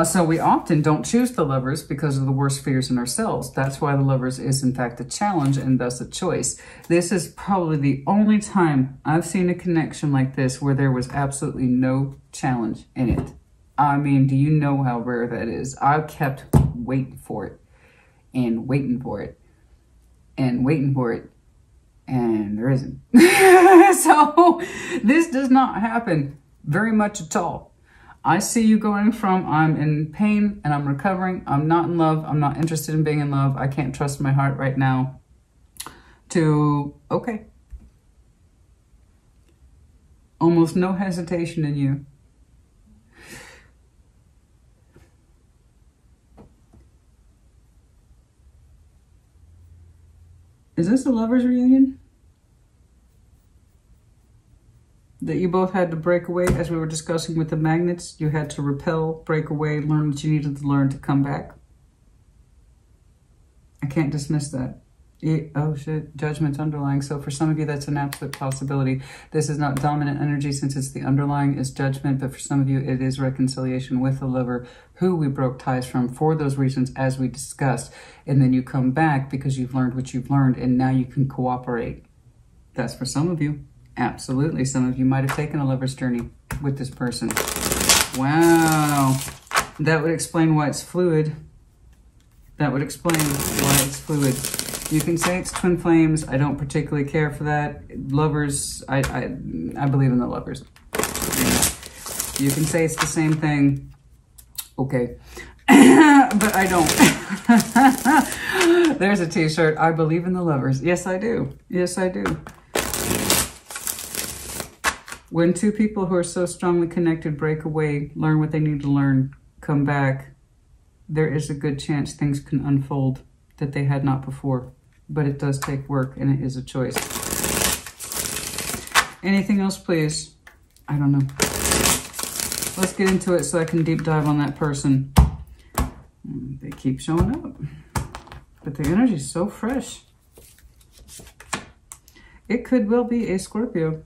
So we often don't choose the Lovers because of the worst fears in ourselves. That's why the Lovers is, in fact, a challenge and thus a choice. This is probably the only time I've seen a connection like this where there was absolutely no challenge in it. I mean, do you know how rare that is? I've kept waiting for it and waiting for it and waiting for it, and there isn't. So this does not happen very much at all. I see you going from I'm in pain and I'm recovering, I'm not in love, I'm not interested in being in love, I can't trust my heart right now, to okay. Almost no hesitation in you. Is this a Lovers reunion? That you both had to break away, as we were discussing with the magnets? You had to repel, break away, learn what you needed to learn to come back? I can't dismiss that. Oh shit, judgment's underlying. So for some of you, that's an absolute possibility. This is not dominant energy since it's the underlying is judgment, but for some of you, it is reconciliation with the lover who we broke ties from for those reasons as we discussed. And then you come back because you've learned what you've learned and now you can cooperate. That's for some of you. Absolutely. Some of you might have taken a lover's journey with this person. Wow. That would explain why it's fluid. That would explain why it's fluid. You can say it's twin flames. I don't particularly care for that. Lovers, I believe in the lovers. You can say it's the same thing. Okay. But I don't. There's a t-shirt. I believe in the lovers. Yes, I do. Yes, I do. When two people who are so strongly connected break away, learn what they need to learn, come back, there is a good chance things can unfold that they had not before. But it does take work and it is a choice. Anything else, please? I don't know. Let's get into it so I can deep dive on that person. They keep showing up. But the energy is so fresh. It could well be a Scorpio.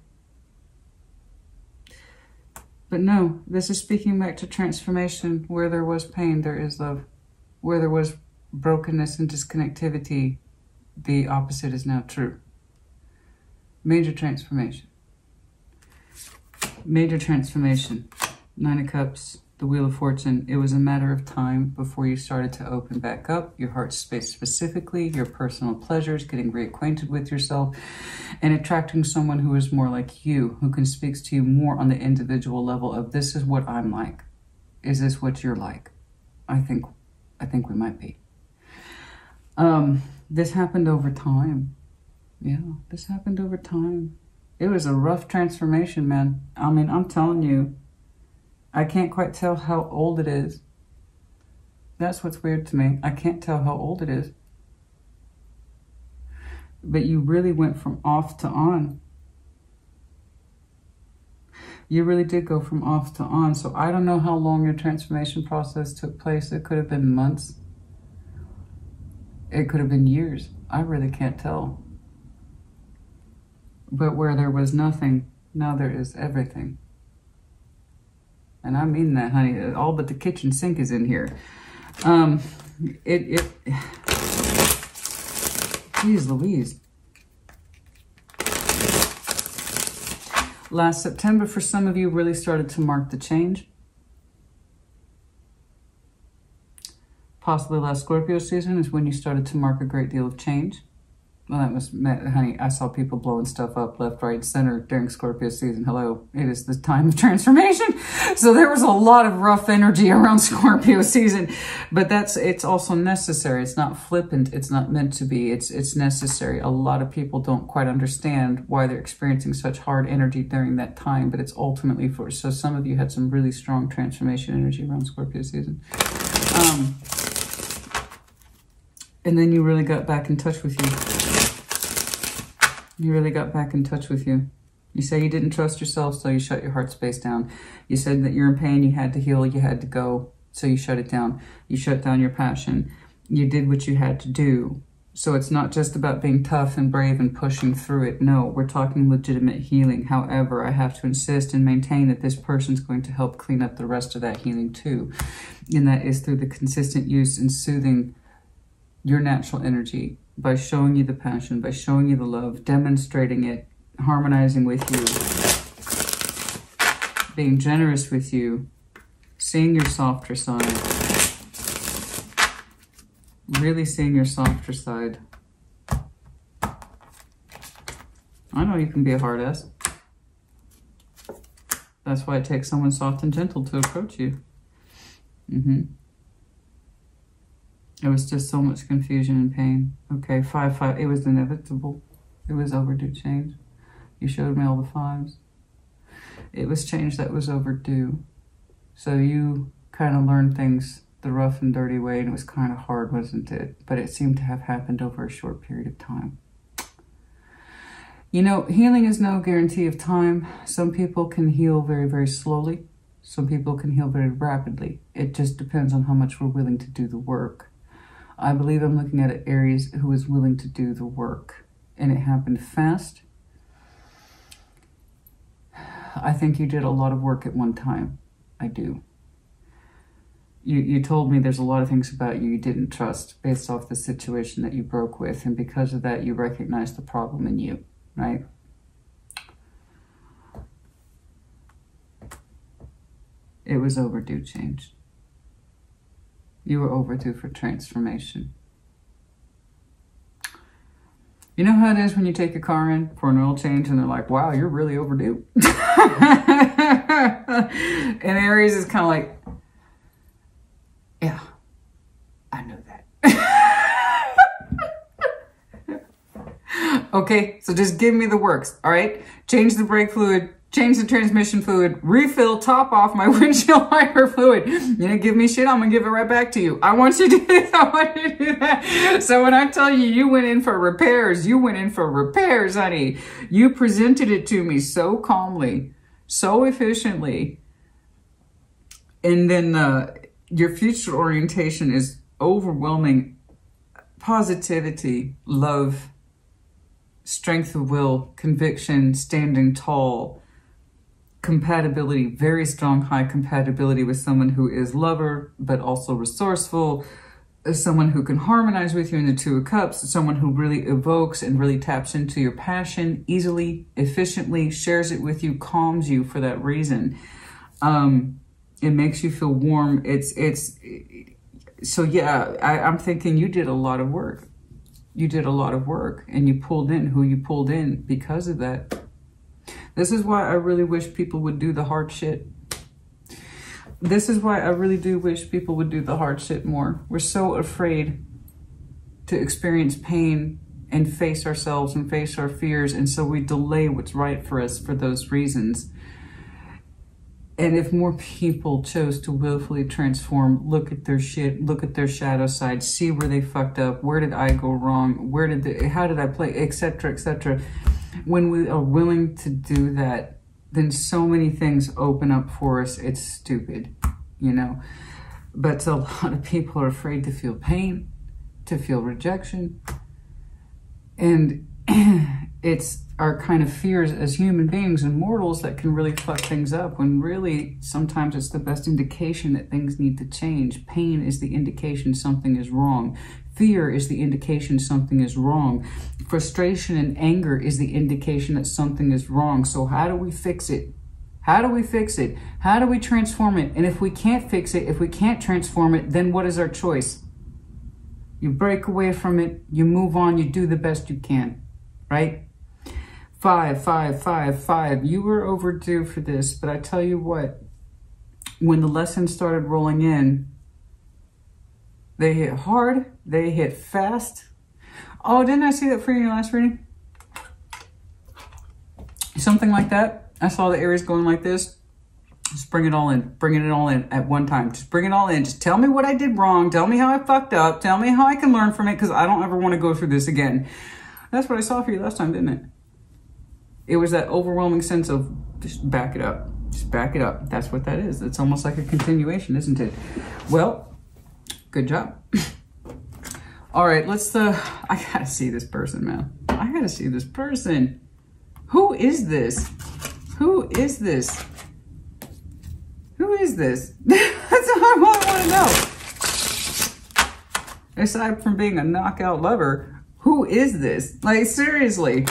But no, this is speaking back to transformation. Where there was pain, there is love. Where there was brokenness and disconnectivity, the opposite is now true. Major transformation. Major transformation. 9 of Cups, the Wheel of Fortune. It was a matter of time before you started to open back up your heart space, specifically your personal pleasures, getting reacquainted with yourself, and attracting someone who is more like you, who can speak to you more on the individual level of this is what I'm like. Is this what you're like? I think we might be. This happened over time. Yeah, this happened over time. It was a rough transformation, man. I mean, I'm telling you, I can't quite tell how old it is. That's what's weird to me. I can't tell how old it is. But you really went from off to on. You really did go from off to on. So I don't know how long your transformation process took place. It could have been months. It could have been years. I really can't tell. But where there was nothing, now there is everything. And I mean that, honey. All but the kitchen sink is in here. Geez Louise. Last September, for some of you, really started to mark the change. Possibly last Scorpio season is when you started to mark a great deal of change. Well, that was, honey, I saw people blowing stuff up left, right, center during Scorpio season. Hello, it is the time of transformation. So there was a lot of rough energy around Scorpio season, but it's also necessary. It's not flippant. It's not meant to be. It's necessary. A lot of people don't quite understand why they're experiencing such hard energy during that time, but it's ultimately for, so some of you had some really strong transformation energy around Scorpio season. And then you really got back in touch with you. You really got back in touch with you. You say you didn't trust yourself, so you shut your heart space down. You said that you're in pain, you had to heal, you had to go, so you shut it down. You shut down your passion. You did what you had to do. So it's not just about being tough and brave and pushing through it. No, we're talking legitimate healing. However, I have to insist and maintain that this person's going to help clean up the rest of that healing too. And that is through the consistent use and soothing your natural energy, by showing you the passion, by showing you the love, demonstrating it, harmonizing with you, being generous with you, seeing your softer side, really seeing your softer side. I know you can be a hard ass. That's why it takes someone soft and gentle to approach you. It was just so much confusion and pain. Okay, 5-5. It was inevitable. It was overdue change. You showed me all the 5s. It was change that was overdue. So you kind of learned things the rough and dirty way, and it was kind of hard, wasn't it? But it seemed to have happened over a short period of time. You know, healing is no guarantee of time. Some people can heal very, very slowly. Some people can heal very rapidly. It just depends on how much we're willing to do the work. I believe I'm looking at an Aries who is willing to do the work. And it happened fast. I think you did a lot of work at one time. I do. You told me there's a lot of things about you didn't trust based off the situation that you broke with. And because of that, you recognized the problem in you, right? It was overdue change. You were overdue for transformation. You know how it is when you take your car in for an oil change and they're like, wow, you're really overdue. And Aries is kind of like, yeah, I know that. Okay, so just give me the works, all right? Change the brake fluid, change the transmission fluid, refill, top off my windshield wiper fluid. You know, give me shit, I'm gonna give it right back to you. I want you to do this, I want you to do that. So when I tell you, you went in for repairs, you went in for repairs, honey. You presented it to me so calmly, so efficiently. And then your future orientation is overwhelming positivity, love, strength of will, conviction, standing tall, compatibility, very strong, high compatibility with someone who is lover, but also resourceful, someone who can harmonize with you in the Two of Cups, someone who really evokes and really taps into your passion easily, efficiently, shares it with you, calms you for that reason. It makes you feel warm. So yeah, I'm thinking you did a lot of work. You did a lot of work and you pulled in who you pulled in because of that. This is why I really wish people would do the hard shit. This is why I really do wish people would do the hard shit more. We're so afraid to experience pain and face ourselves and face our fears. And so we delay what's right for us for those reasons. And if more people chose to willfully transform, look at their shit, look at their shadow side, see where they fucked up, where did I go wrong, how did I play, etc., etc. When we are willing to do that, then so many things open up for us. It's stupid, you know. But a lot of people are afraid to feel pain, to feel rejection. And it's our kind of fears as human beings and mortals that can really fuck things up, when really sometimes it's the best indication that things need to change. Pain is the indication something is wrong. Fear is the indication something is wrong. Frustration and anger is the indication that something is wrong. So how do we fix it? How do we fix it? How do we transform it? And if we can't fix it, if we can't transform it, then what is our choice? You break away from it, you move on, you do the best you can, right? 5, 5, 5, 5. You were overdue for this, but I tell you what, when the lessons started rolling in, they hit hard, they hit fast. Oh, didn't I see that for you in your last reading? Something like that. I saw the Aries going like this. Just bring it all in, bringing it all in at one time. Just bring it all in. Just tell me what I did wrong. Tell me how I fucked up. Tell me how I can learn from it, because I don't ever want to go through this again. That's what I saw for you last time, didn't it? It was that overwhelming sense of just back it up. Just back it up. That's what that is. It's almost like a continuation, isn't it? Well, good job. All right, let's, I gotta see this person, man. I gotta see this person. Who is this? Who is this? Who is this? That's all I want to know. Aside from being a knockout lover, who is this? Like, seriously.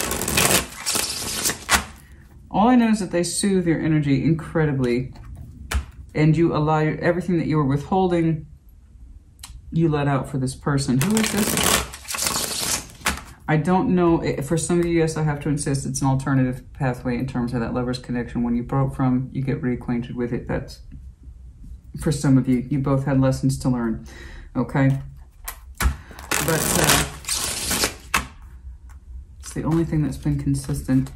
All I know is that they soothe your energy incredibly, and you allow everything that you were withholding, you let out for this person. Who is this? I don't know. For some of you, yes, I have to insist it's an alternative pathway in terms of that lover's connection. When you broke from, you get reacquainted with it. That's, for some of you, you both had lessons to learn, okay? But it's the only thing that's been consistent.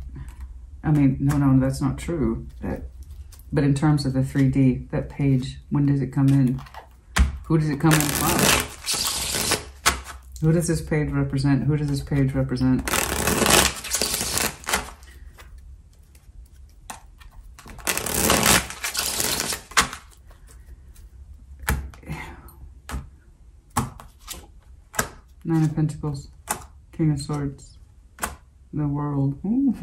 I mean, no, that's not true. But in terms of the 3D, that page, when does it come in? Who does it come in from? Who does this page represent? Who does this page represent? Nine of Pentacles, King of Swords, the World. Ooh.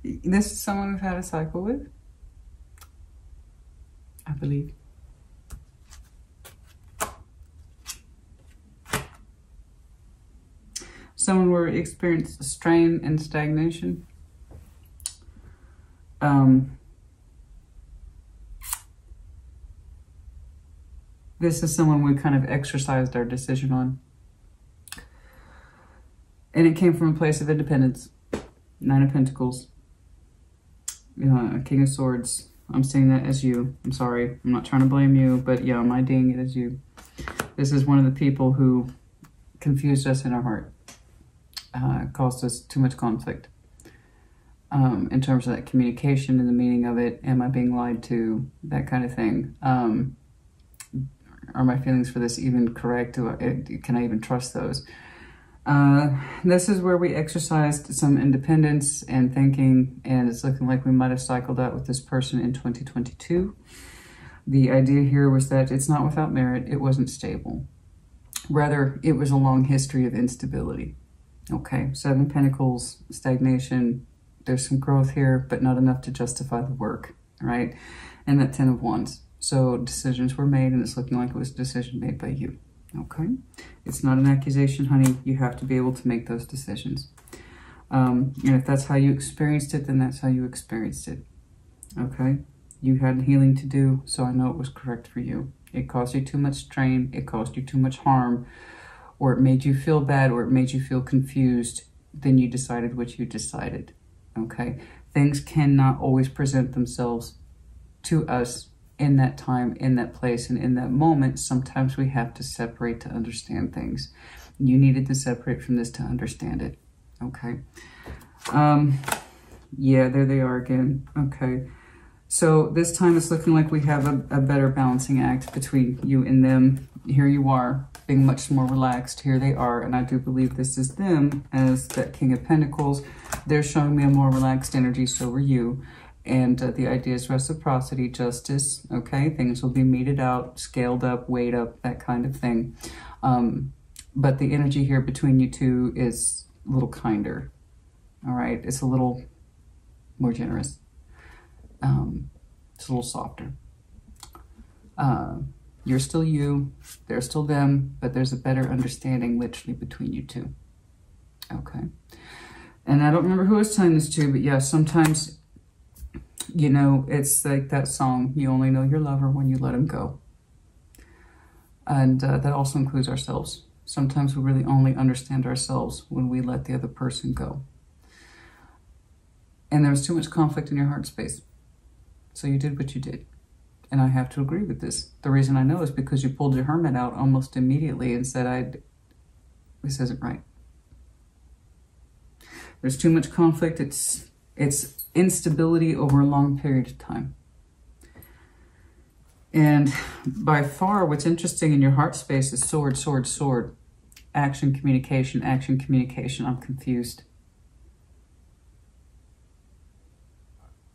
This is someone we've had a cycle with, I believe. Someone where we experienced strain and stagnation. This is someone we kind of exercised our decision on. And it came from a place of independence. Nine of Pentacles. King of Swords. I'm seeing that as you. I'm sorry. I'm not trying to blame you, but yeah, I'm IDing it as you. This is one of the people who confused us in our heart. Caused us too much conflict. In terms of that communication and the meaning of it. Am I being lied to? That kind of thing. Are my feelings for this even correct? Can I even trust those? This is where we exercised some independence and thinking, and it's looking like we might have cycled out with this person in 2022. The idea here was that it's not without merit. It wasn't stable. Rather, it was a long history of instability. Okay, Seven Pentacles, stagnation. There's some growth here, but not enough to justify the work, right? And that Ten of Wands. So decisions were made, and it's looking like it was a decision made by you. Okay, it's not an accusation, honey. You have to be able to make those decisions. And if that's how you experienced it, then that's how you experienced it. Okay, you had healing to do, so I know it was correct for you. It caused you too much strain, it caused you too much harm, or it made you feel bad, or it made you feel confused. Then you decided what you decided. Okay, things cannot always present themselves to us in that time, in that place, and in that moment. Sometimes we have to separate to understand things. You needed to separate from this to understand it. Okay. Yeah, there they are again. Okay. So this time it's looking like we have a better balancing act between you and them. Here you are, being much more relaxed. Here they are, and I do believe this is them as that King of Pentacles. They're showing me a more relaxed energy, so are you. And the idea is reciprocity, justice, okay? Things will be meted out, scaled up, weighed up, that kind of thing. But the energy here between you two is a little kinder, all right? It's a little more generous. It's a little softer. You're still you, they're still them, but there's a better understanding literally between you two, okay? And I don't remember who I was telling this to, but yeah, sometimes... You know, it's like that song, you only know your lover when you let him go. And that also includes ourselves. Sometimes we really only understand ourselves when we let the other person go. And there was too much conflict in your heart space. So you did what you did. And I have to agree with this. The reason I know is because you pulled your hermit out almost immediately and said, this isn't right. There's too much conflict. It's instability over a long period of time. And by far, what's interesting in your heart space is sword, sword, sword. Action, communication, action, communication. I'm confused.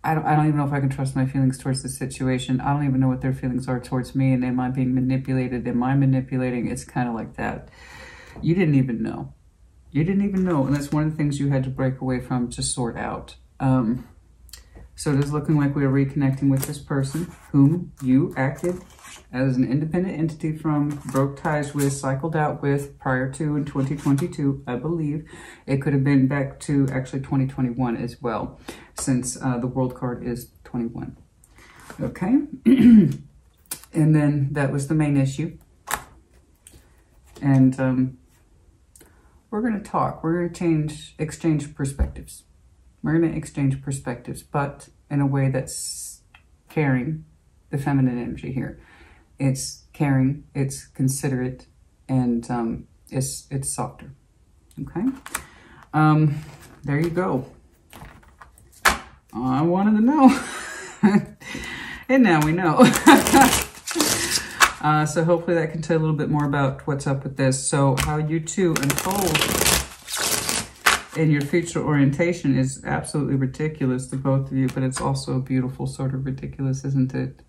I don't even know if I can trust my feelings towards the situation. I don't even know what their feelings are towards me. And am I being manipulated? Am I manipulating? It's kind of like that. You didn't even know. You didn't even know. And that's one of the things you had to break away from to sort out. So it is looking like we are reconnecting with this person whom you acted as an independent entity from, broke ties with, cycled out with prior to in 2022, I believe. It could have been back to actually 2021 as well, since the World card is 21. Okay. And then that was the main issue. And we're going to talk. We're going to exchange perspectives. We're going to exchange perspectives, but in a way that's caring, the feminine energy here. It's caring, it's considerate, and it's softer. Okay? There you go. I wanted to know. And now we know. So hopefully that can tell you a little bit more about what's up with this. So how you two unfold and your future orientation is absolutely ridiculous to both of you, but it's also a beautiful sort of ridiculous, isn't it?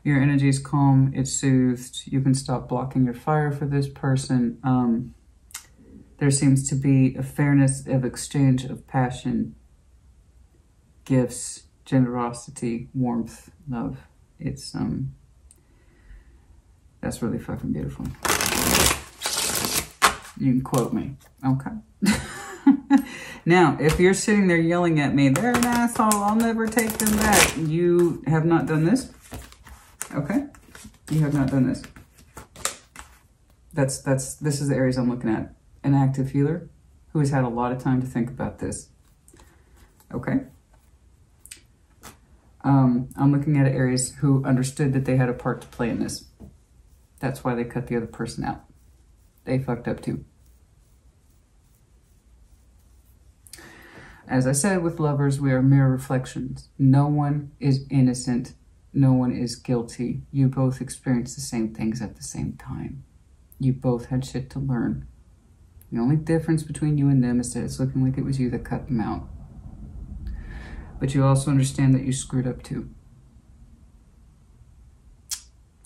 Your energy is calm, it's soothed. You can stop blocking your fire for this person. There seems to be a fairness of exchange of passion, gifts, generosity, warmth, love. It's, that's really fucking beautiful. You can quote me, okay? Now, if you're sitting there yelling at me, they're an asshole, I'll never take them back. You have not done this, okay? You have not done this. This is the Aries I'm looking at. An active healer who has had a lot of time to think about this, okay? I'm looking at an Aries who understood that they had a part to play in this. That's why they cut the other person out. They fucked up too. As I said, with lovers, we are mirror reflections. No one is innocent. No one is guilty. You both experience the same things at the same time. You both had shit to learn. The only difference between you and them is that it's looking like it was you that cut them out. But you also understand that you screwed up too.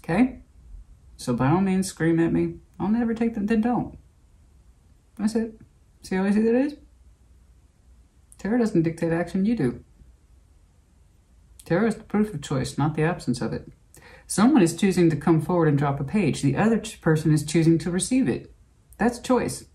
Okay? So by all means, scream at me. I'll never take them, then don't. That's it. See how easy that is? Tarot doesn't dictate action, you do. Tarot is the proof of choice, not the absence of it. Someone is choosing to come forward and drop a page. The other person is choosing to receive it. That's choice.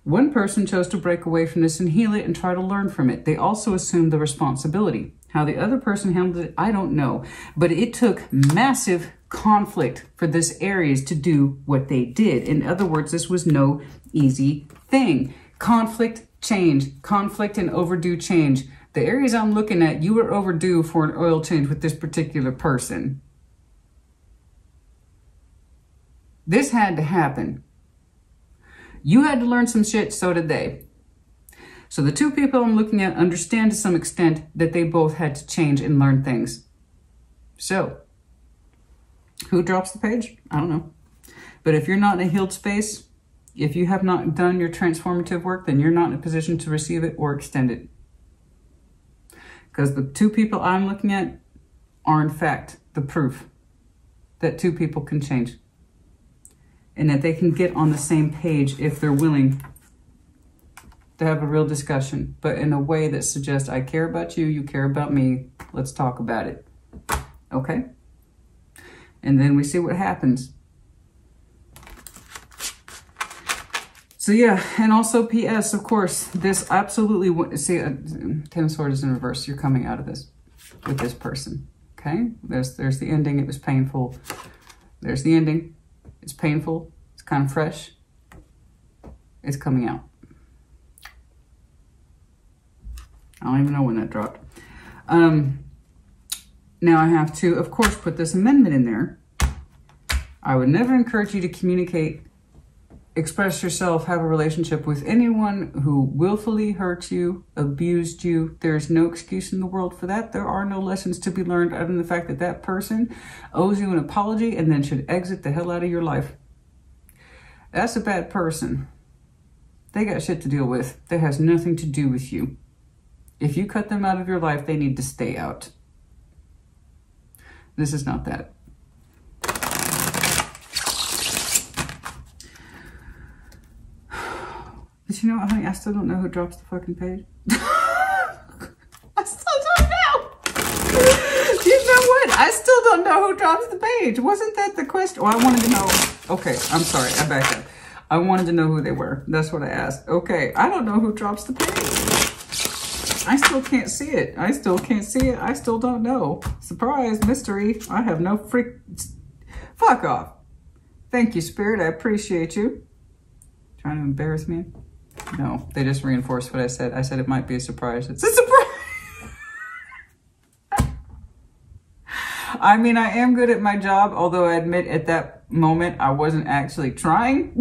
One person chose to break away from this and heal it and try to learn from it. They also assumed the responsibility. How the other person handled it, I don't know. But it took massive conflict for this Aries to do what they did. In other words, this was no easy thing. Conflict, change. Conflict and overdue change. The Aries I'm looking at, you were overdue for an oil change with this particular person. This had to happen. You had to learn some shit, so did they. So the two people I'm looking at understand to some extent that they both had to change and learn things. So, who drops the page? I don't know. But if you're not in a healed space, if you have not done your transformative work, then you're not in a position to receive it or extend it. Because the two people I'm looking at are in fact the proof that two people can change. And that they can get on the same page if they're willing to have a real discussion, but in a way that suggests, I care about you, you care about me, let's talk about it. Okay? And then we see what happens. So yeah, and also PS, of course, this absolutely, see, Ten of Swords is in reverse. You're coming out of this with this person, okay? There's the ending, it was painful. There's the ending. It's painful. It's kind of fresh. It's coming out. I don't even know when that dropped. Now I have to, of course, put this amendment in there. I would never encourage you to communicate, express yourself, have a relationship with anyone who willfully hurt you, abused you. There's no excuse in the world for that. There are no lessons to be learned other than the fact that that person owes you an apology and then should exit the hell out of your life. That's a bad person. They got shit to deal with. That has nothing to do with you. If you cut them out of your life, they need to stay out. This is not that. But you know what, honey? I still don't know who drops the fucking page. I still don't know. You know what? I still don't know who drops the page. Wasn't that the question? Oh, I wanted to know. Okay, I'm sorry. I backed up. I wanted to know who they were. That's what I asked. Okay, I don't know who drops the page. I still can't see it. I still can't see it. I still don't know. Surprise, mystery. I have no freak. Fuck off. Thank you, Spirit. I appreciate you. Trying to embarrass me? No, they just reinforced what I said. I said it might be a surprise. It's a surprise. I mean, I am good at my job, although I admit at that moment I wasn't actually trying.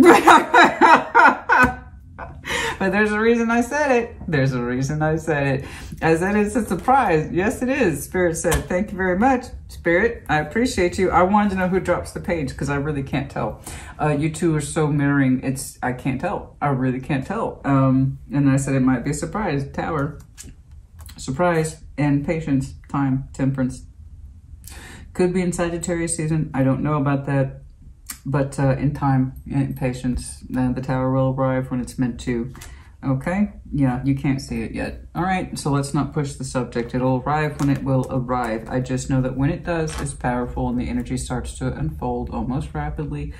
But there's a reason I said it. There's a reason I said it. I said it's a surprise. Yes, it is. Spirit said, thank you very much, Spirit. I appreciate you. I wanted to know who drops the page because I really can't tell. You two are so mirroring. I can't tell. I really can't tell. And I said it might be a surprise. Tower. Surprise. And patience. Time. Temperance. Could be in Sagittarius season. I don't know about that. But in time, in patience, the tower will arrive when it's meant to. Okay? Yeah, you can't see it yet. All right, so let's not push the subject. It'll arrive when it will arrive. I just know that when it does, it's powerful and the energy starts to unfold almost rapidly.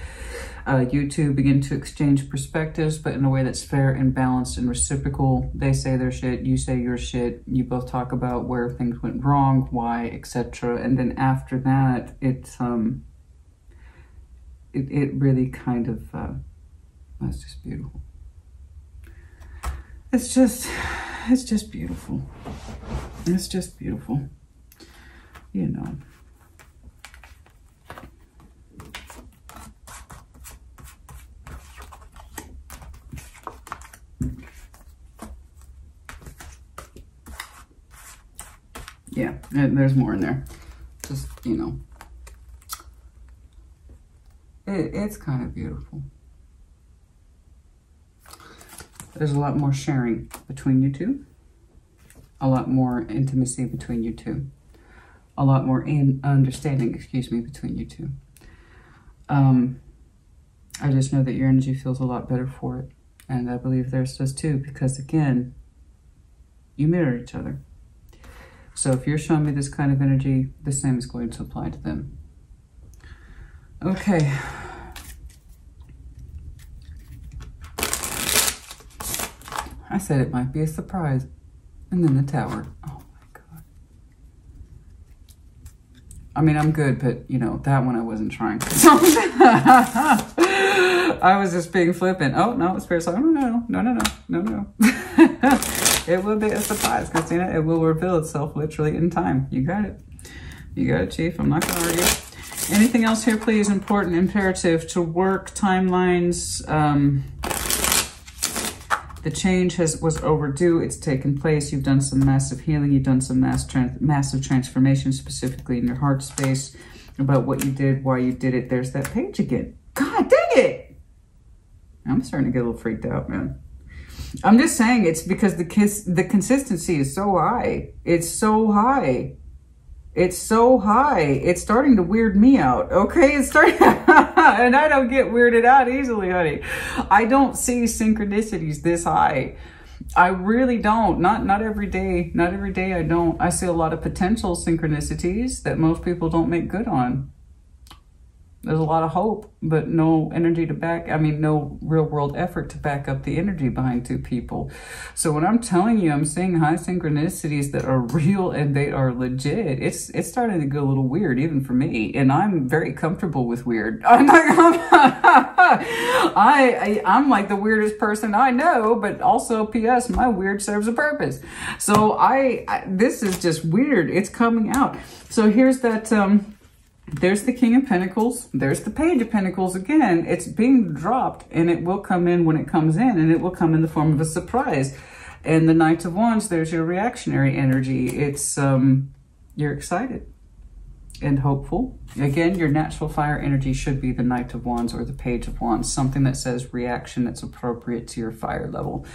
You two begin to exchange perspectives, but in a way that's fair and balanced and reciprocal. They say their shit, you say your shit. You both talk about where things went wrong, why, etc. And then after that, it really kind of, that's just beautiful. It's just beautiful. It's just beautiful. You know. Yeah, and there's more in there. Just, you know. It's kind of beautiful. There's a lot more sharing between you two. A lot more intimacy between you two. A lot more understanding, excuse me, between you two. I just know that your energy feels a lot better for it. And I believe theirs does too, because again, you mirror each other. So if you're showing me this kind of energy, the same is going to apply to them. Okay. I said it might be a surprise. And then the tower. Oh my God. I mean, I'm good, but you know, that one I wasn't trying. I was just being flippant. Oh, no, Spirit's like, no. It will be a surprise, Christina. It will reveal itself literally in time. You got it. You got it, Chief. I'm not going to argue. Anything else here, please? Important, imperative to work, timelines. The change was overdue. It's taken place. You've done some massive healing. You've done some massive transformation, specifically in your heart space, about what you did, why you did it. There's that page again. God dang it! I'm starting to get a little freaked out, man. I'm just saying it's because the consistency is so high. It's so high. It's so high. It's starting to weird me out. Okay, it's starting, and I don't get weirded out easily, honey. I don't see synchronicities this high. I really don't. Not every day. Not every day. I don't. I see a lot of potential synchronicities that most people don't make good on. There's a lot of hope, but no energy to back, I mean, no real world effort to back up the energy behind two people. So when I'm telling you, I'm seeing high synchronicities that are real and they are legit. It's starting to get a little weird, even for me. And I'm very comfortable with weird. I'm like the weirdest person I know, but also P.S. my weird serves a purpose. So this is just weird. It's coming out. So here's that, there's the King of Pentacles. There's the Page of Pentacles again. It's being dropped and it will come in when it comes in, and it will come in the form of a surprise. And the Knight of Wands, there's your reactionary energy. It's, you're excited and hopeful. Again, your natural fire energy should be the Knight of Wands or the Page of Wands, something that says reaction that's appropriate to your fire level.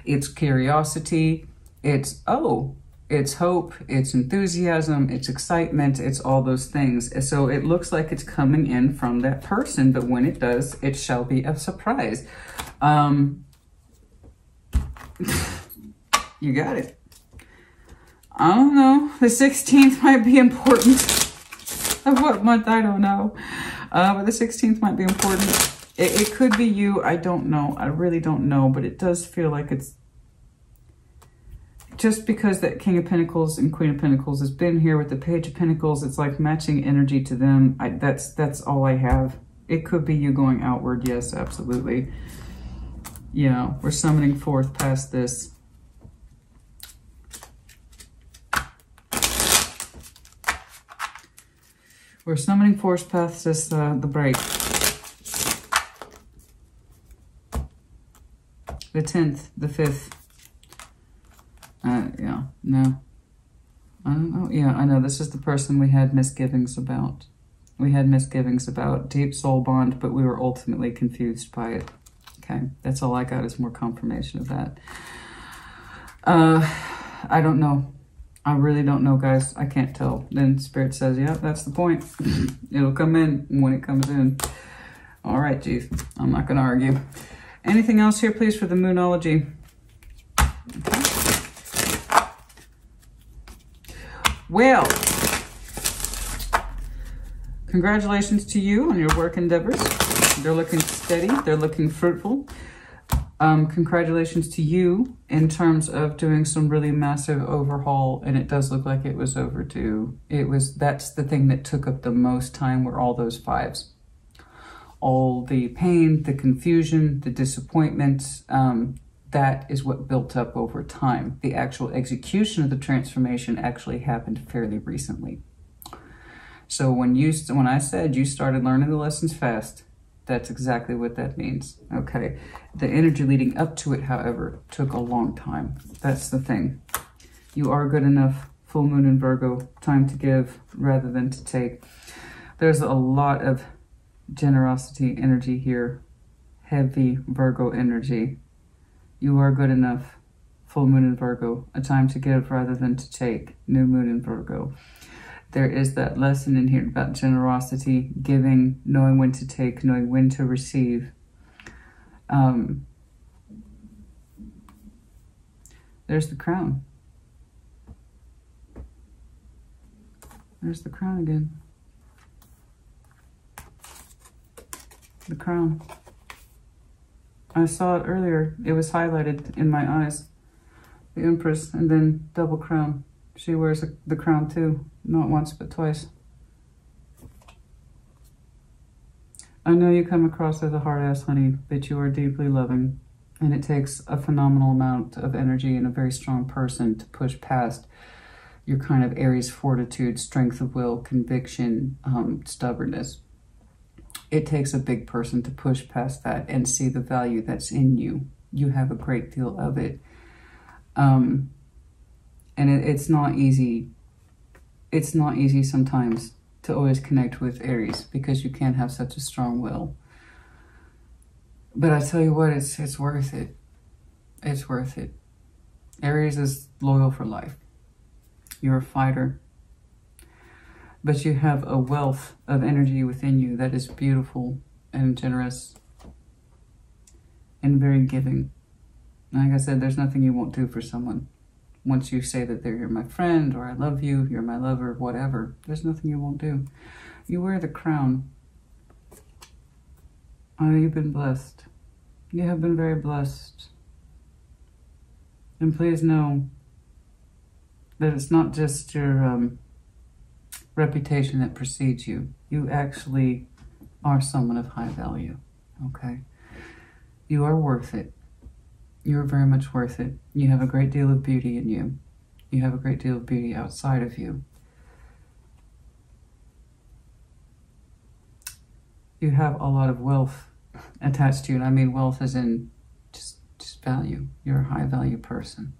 It's curiosity. It's, oh, it's hope, it's enthusiasm, it's excitement, it's all those things. So it looks like it's coming in from that person, but when it does, it shall be a surprise. You got it. I don't know. The 16th might be important. Of what month, I don't know. But the 16th might be important. It could be you. I don't know. I really don't know, but it does feel like it's just because that King of Pentacles and Queen of Pentacles has been here with the Page of Pentacles. It's like matching energy to them. That's all I have. It could be you going outward. Yes, absolutely. You know, we're summoning forth past this. We're summoning forth past this, the break. The 10th, the 5th. Yeah, no. I don't know. Yeah, I know. This is the person we had misgivings about. We had misgivings about deep soul bond, but we were ultimately confused by it. Okay, that's all I got is more confirmation of that. I don't know. I really don't know, guys. I can't tell. Then Spirit says, yeah, that's the point. It'll come in when it comes in. All right, geez. I'm not going to argue. Anything else here, please, for the Moonology? Okay. Well, congratulations to you on your work endeavors. They're looking steady. They're looking fruitful. Congratulations to you in terms of doing some really massive overhaul, and it does look like it was overdue. That's the thing that took up the most time, were all those 5s. All the pain, the confusion, the disappointment, that is what built up over time. The actual execution of the transformation actually happened fairly recently. So when I said you started learning the lessons fast, that's exactly what that means, okay? The energy leading up to it, however, took a long time. That's the thing. You are good enough, full moon in Virgo, time to give rather than to take. There's a lot of generosity energy here, heavy Virgo energy. You are good enough, full moon in Virgo, a time to give rather than to take, new moon in Virgo. There is that lesson in here about generosity, giving, knowing when to take, knowing when to receive. There's the crown. There's the crown again. The crown. I saw it earlier. It was highlighted in my eyes. The Empress, and then double crown. She wears the crown too. Not once, but twice. I know you come across as a hard-ass, honey, but you are deeply loving. And it takes a phenomenal amount of energy and a very strong person to push past your kind of Aries fortitude, strength of will, conviction, stubbornness. It takes a big person to push past that and see the value that's in you. You have a great deal of it. And it's not easy. It's not easy sometimes to always connect with Aries because you can't have such a strong will. But I tell you what, it's worth it. It's worth it. Aries is loyal for life. You're a fighter. But you have a wealth of energy within you that is beautiful and generous and very giving. Like I said, there's nothing you won't do for someone. Once you say that you're my friend, or I love you, you're my lover, whatever, there's nothing you won't do. You wear the crown. Oh, you've been blessed. You have been very blessed. And please know that it's not just your reputation that precedes you. You actually are someone of high value, okay? You are worth it. You're very much worth it. You have a great deal of beauty in you. You have a great deal of beauty outside of you. You have a lot of wealth attached to you. And I mean wealth as in just value. You're a high value person.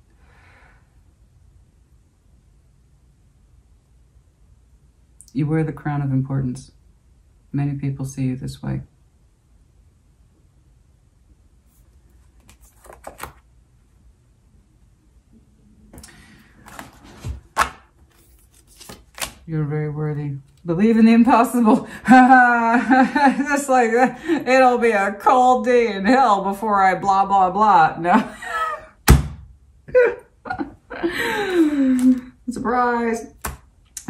You wear the crown of importance. Many people see you this way. You're very worthy. Believe in the impossible. Just like that. It'll be a cold day in hell before I blah, blah, blah. No. Surprise.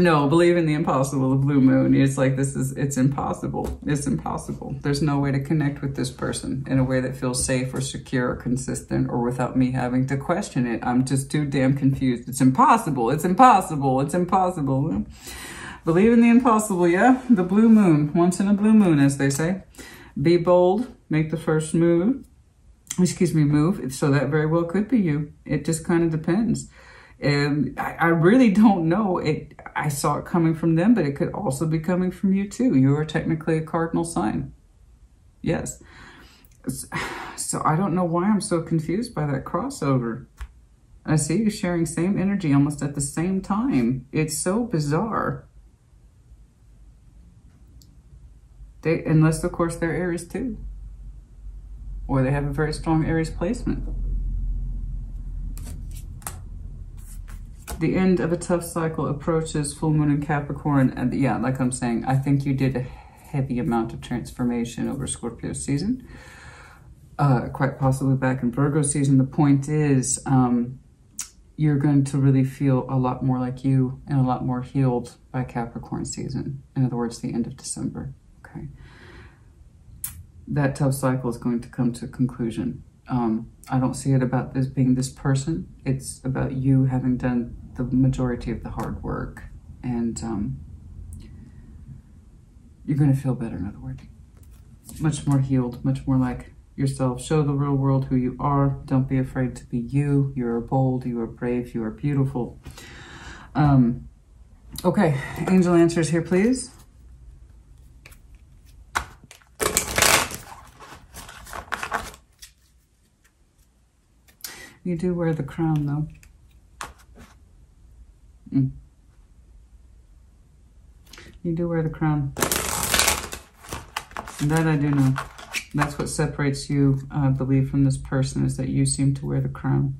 No, believe in the impossible, the blue moon. It's like it's impossible. It's impossible. There's no way to connect with this person in a way that feels safe or secure or consistent or without me having to question it. I'm just too damn confused. It's impossible. It's impossible. It's impossible. Believe in the impossible, yeah? The blue moon. Once in a blue moon, as they say. Be bold. Make the first move. Move. So that very well could be you. It just kind of depends. And I really don't know. I saw it coming from them, but it could also be coming from you too. You are technically a cardinal sign. Yes. So I don't know why I'm so confused by that crossover. I see you sharing same energy almost at the same time. It's so bizarre. Unless, of course, they're Aries too. Or they have a very strong Aries placement. The end of a tough cycle approaches, full moon in Capricorn. And yeah, like I'm saying, I think you did a heavy amount of transformation over Scorpio season. Quite possibly back in Virgo season. The point is, you're going to really feel a lot more like you and a lot more healed by Capricorn season. In other words, the end of December. Okay. That tough cycle is going to come to a conclusion. I don't see it about this being this person. It's about you having done the majority of the hard work. And you're going to feel better, in other words. Much more healed, much more like yourself. Show the real world who you are. Don't be afraid to be you. You are bold, you are brave, you are beautiful. Okay, angel answers here, please. You do wear the crown, though. You do wear the crown. That I do know. That's what separates you, I believe, from this person, is that you seem to wear the crown.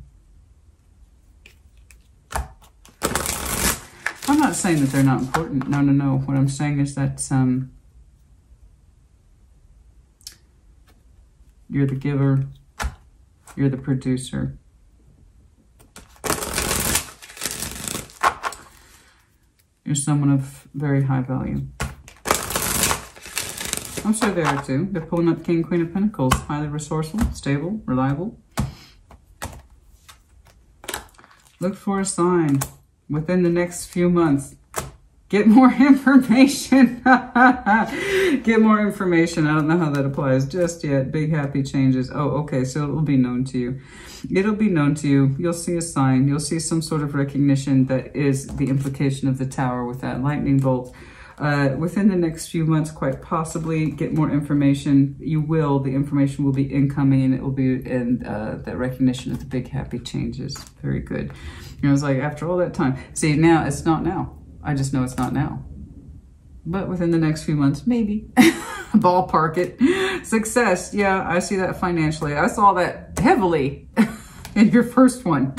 I'm not saying that they're not important. No, no, no. What I'm saying is that you're the giver. You're the producer. You're someone of very high value. I'm sure they are too. They're pulling up King, Queen of Pentacles. Highly resourceful, stable, reliable. Look for a sign within the next few months. Get more information. Get more information. I don't know how that applies just yet. Big happy changes. Oh, okay. So it will be known to you. It'll be known to you. You'll see a sign. You'll see some sort of recognition that is the implication of the Tower with that lightning bolt. Within the next few months, quite possibly, get more information. You will. The information will be incoming, and it will be in that recognition of the big happy changes. Very good. You know, it's like after all that time. See, now it's not now. I just know it's not now. But within the next few months, maybe. Ballpark it. Success. Yeah, I see that financially. I saw that heavily in your first one.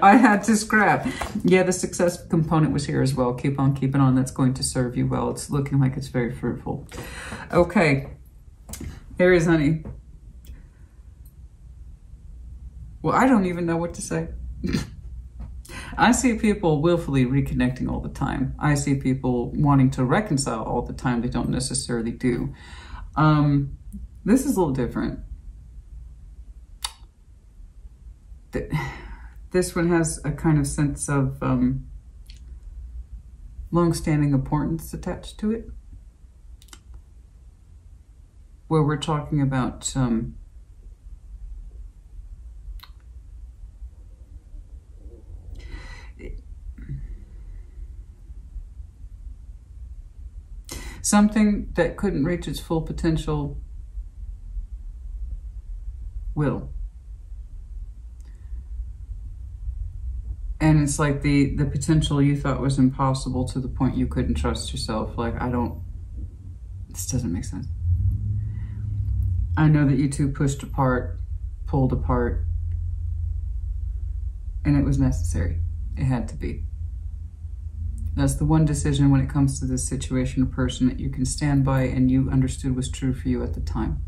I had to scrap. Yeah, the success component was here as well. Keep on keeping on. That's going to serve you well. It's looking like it's very fruitful. Okay. Aries, honey. Well, I don't even know what to say. I see people willfully reconnecting all the time. I see people wanting to reconcile all the time. They don't necessarily do. This is a little different. This one has a kind of sense of long-standing importance attached to it, where we're talking about something that couldn't reach its full potential will. And it's like the potential you thought was impossible to the point you couldn't trust yourself. Like, this doesn't make sense. I know that you two pushed apart, pulled apart, and it was necessary. It had to be. That's the one decision when it comes to this situation or person that you can stand by and you understood was true for you at the time.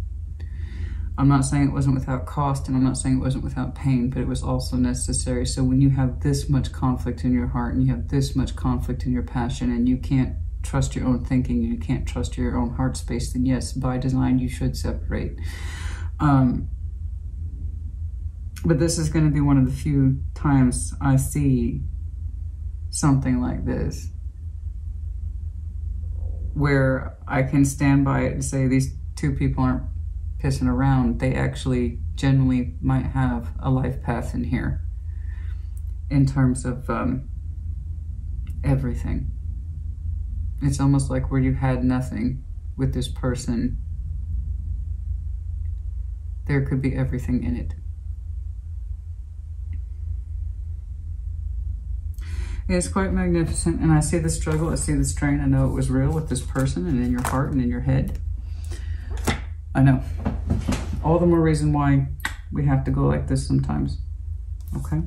I'm not saying it wasn't without cost, and I'm not saying it wasn't without pain, but it was also necessary. So when you have this much conflict in your heart and you have this much conflict in your passion and you can't trust your own thinking and you can't trust your own heart space, then yes, by design, you should separate. But this is going to be one of the few times I see something like this where I can stand by it and say these two people aren't pissing around. They actually genuinely might have a life path in here in terms of everything. It's almost like where you had nothing with this person, There could be everything in it. It's quite magnificent, and I see the struggle, I see the strain. I know it was real with this person and in your heart and in your head. I know. All the more reason why we have to go like this sometimes, okay?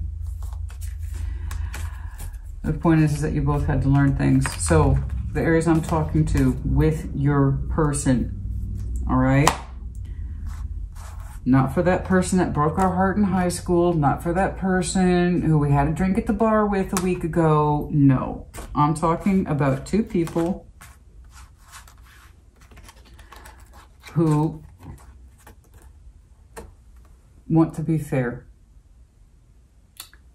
The point is that you both had to learn things. So the Aries I'm talking to with your person, all right? Not for that person that broke our heart in high school. Not for that person who we had a drink at the bar with a week ago. No. I'm talking about two people who want to be fair,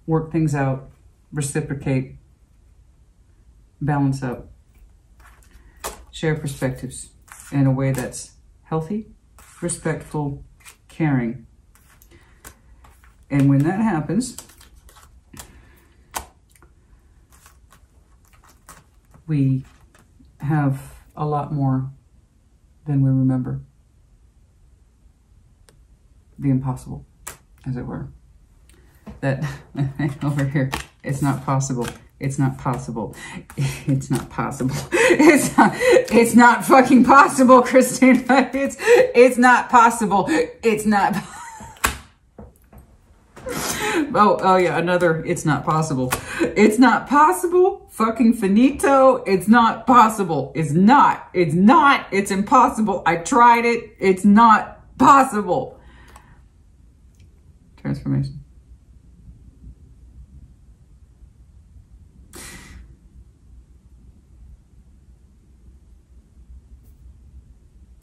work things out, reciprocate, balance out, share perspectives in a way that's healthy, respectful, caring. And when that happens, we have a lot more than we remember. The impossible, as it were. That over here, it's not possible. It's not possible. It's not possible. It's not fucking possible, Christina. It's not possible. It's not. Oh yeah, another it's not possible. It's not possible. Fucking finito. It's not possible. It's not. It's not. It's impossible. I tried it. It's not possible. Transformation.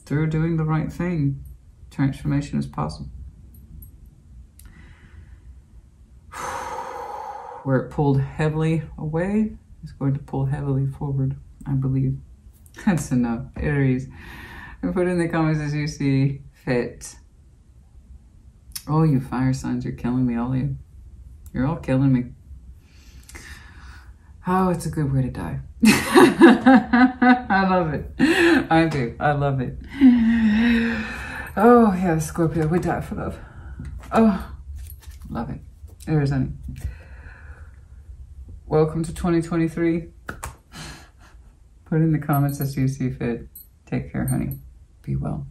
Through doing the right thing, transformation is possible. Where it pulled heavily away, it's going to pull heavily forward, I believe. That's enough. Aries. And put in the comments as you see fit. Oh, you fire signs, you're killing me, all of you. You're all killing me. Oh, it's a good way to die. I love it. I do. I love it. Oh, yeah, Scorpio, we die for love. Oh, love it. There's honey. Welcome to 2023. Put in the comments as you see fit. Take care, honey. Be well.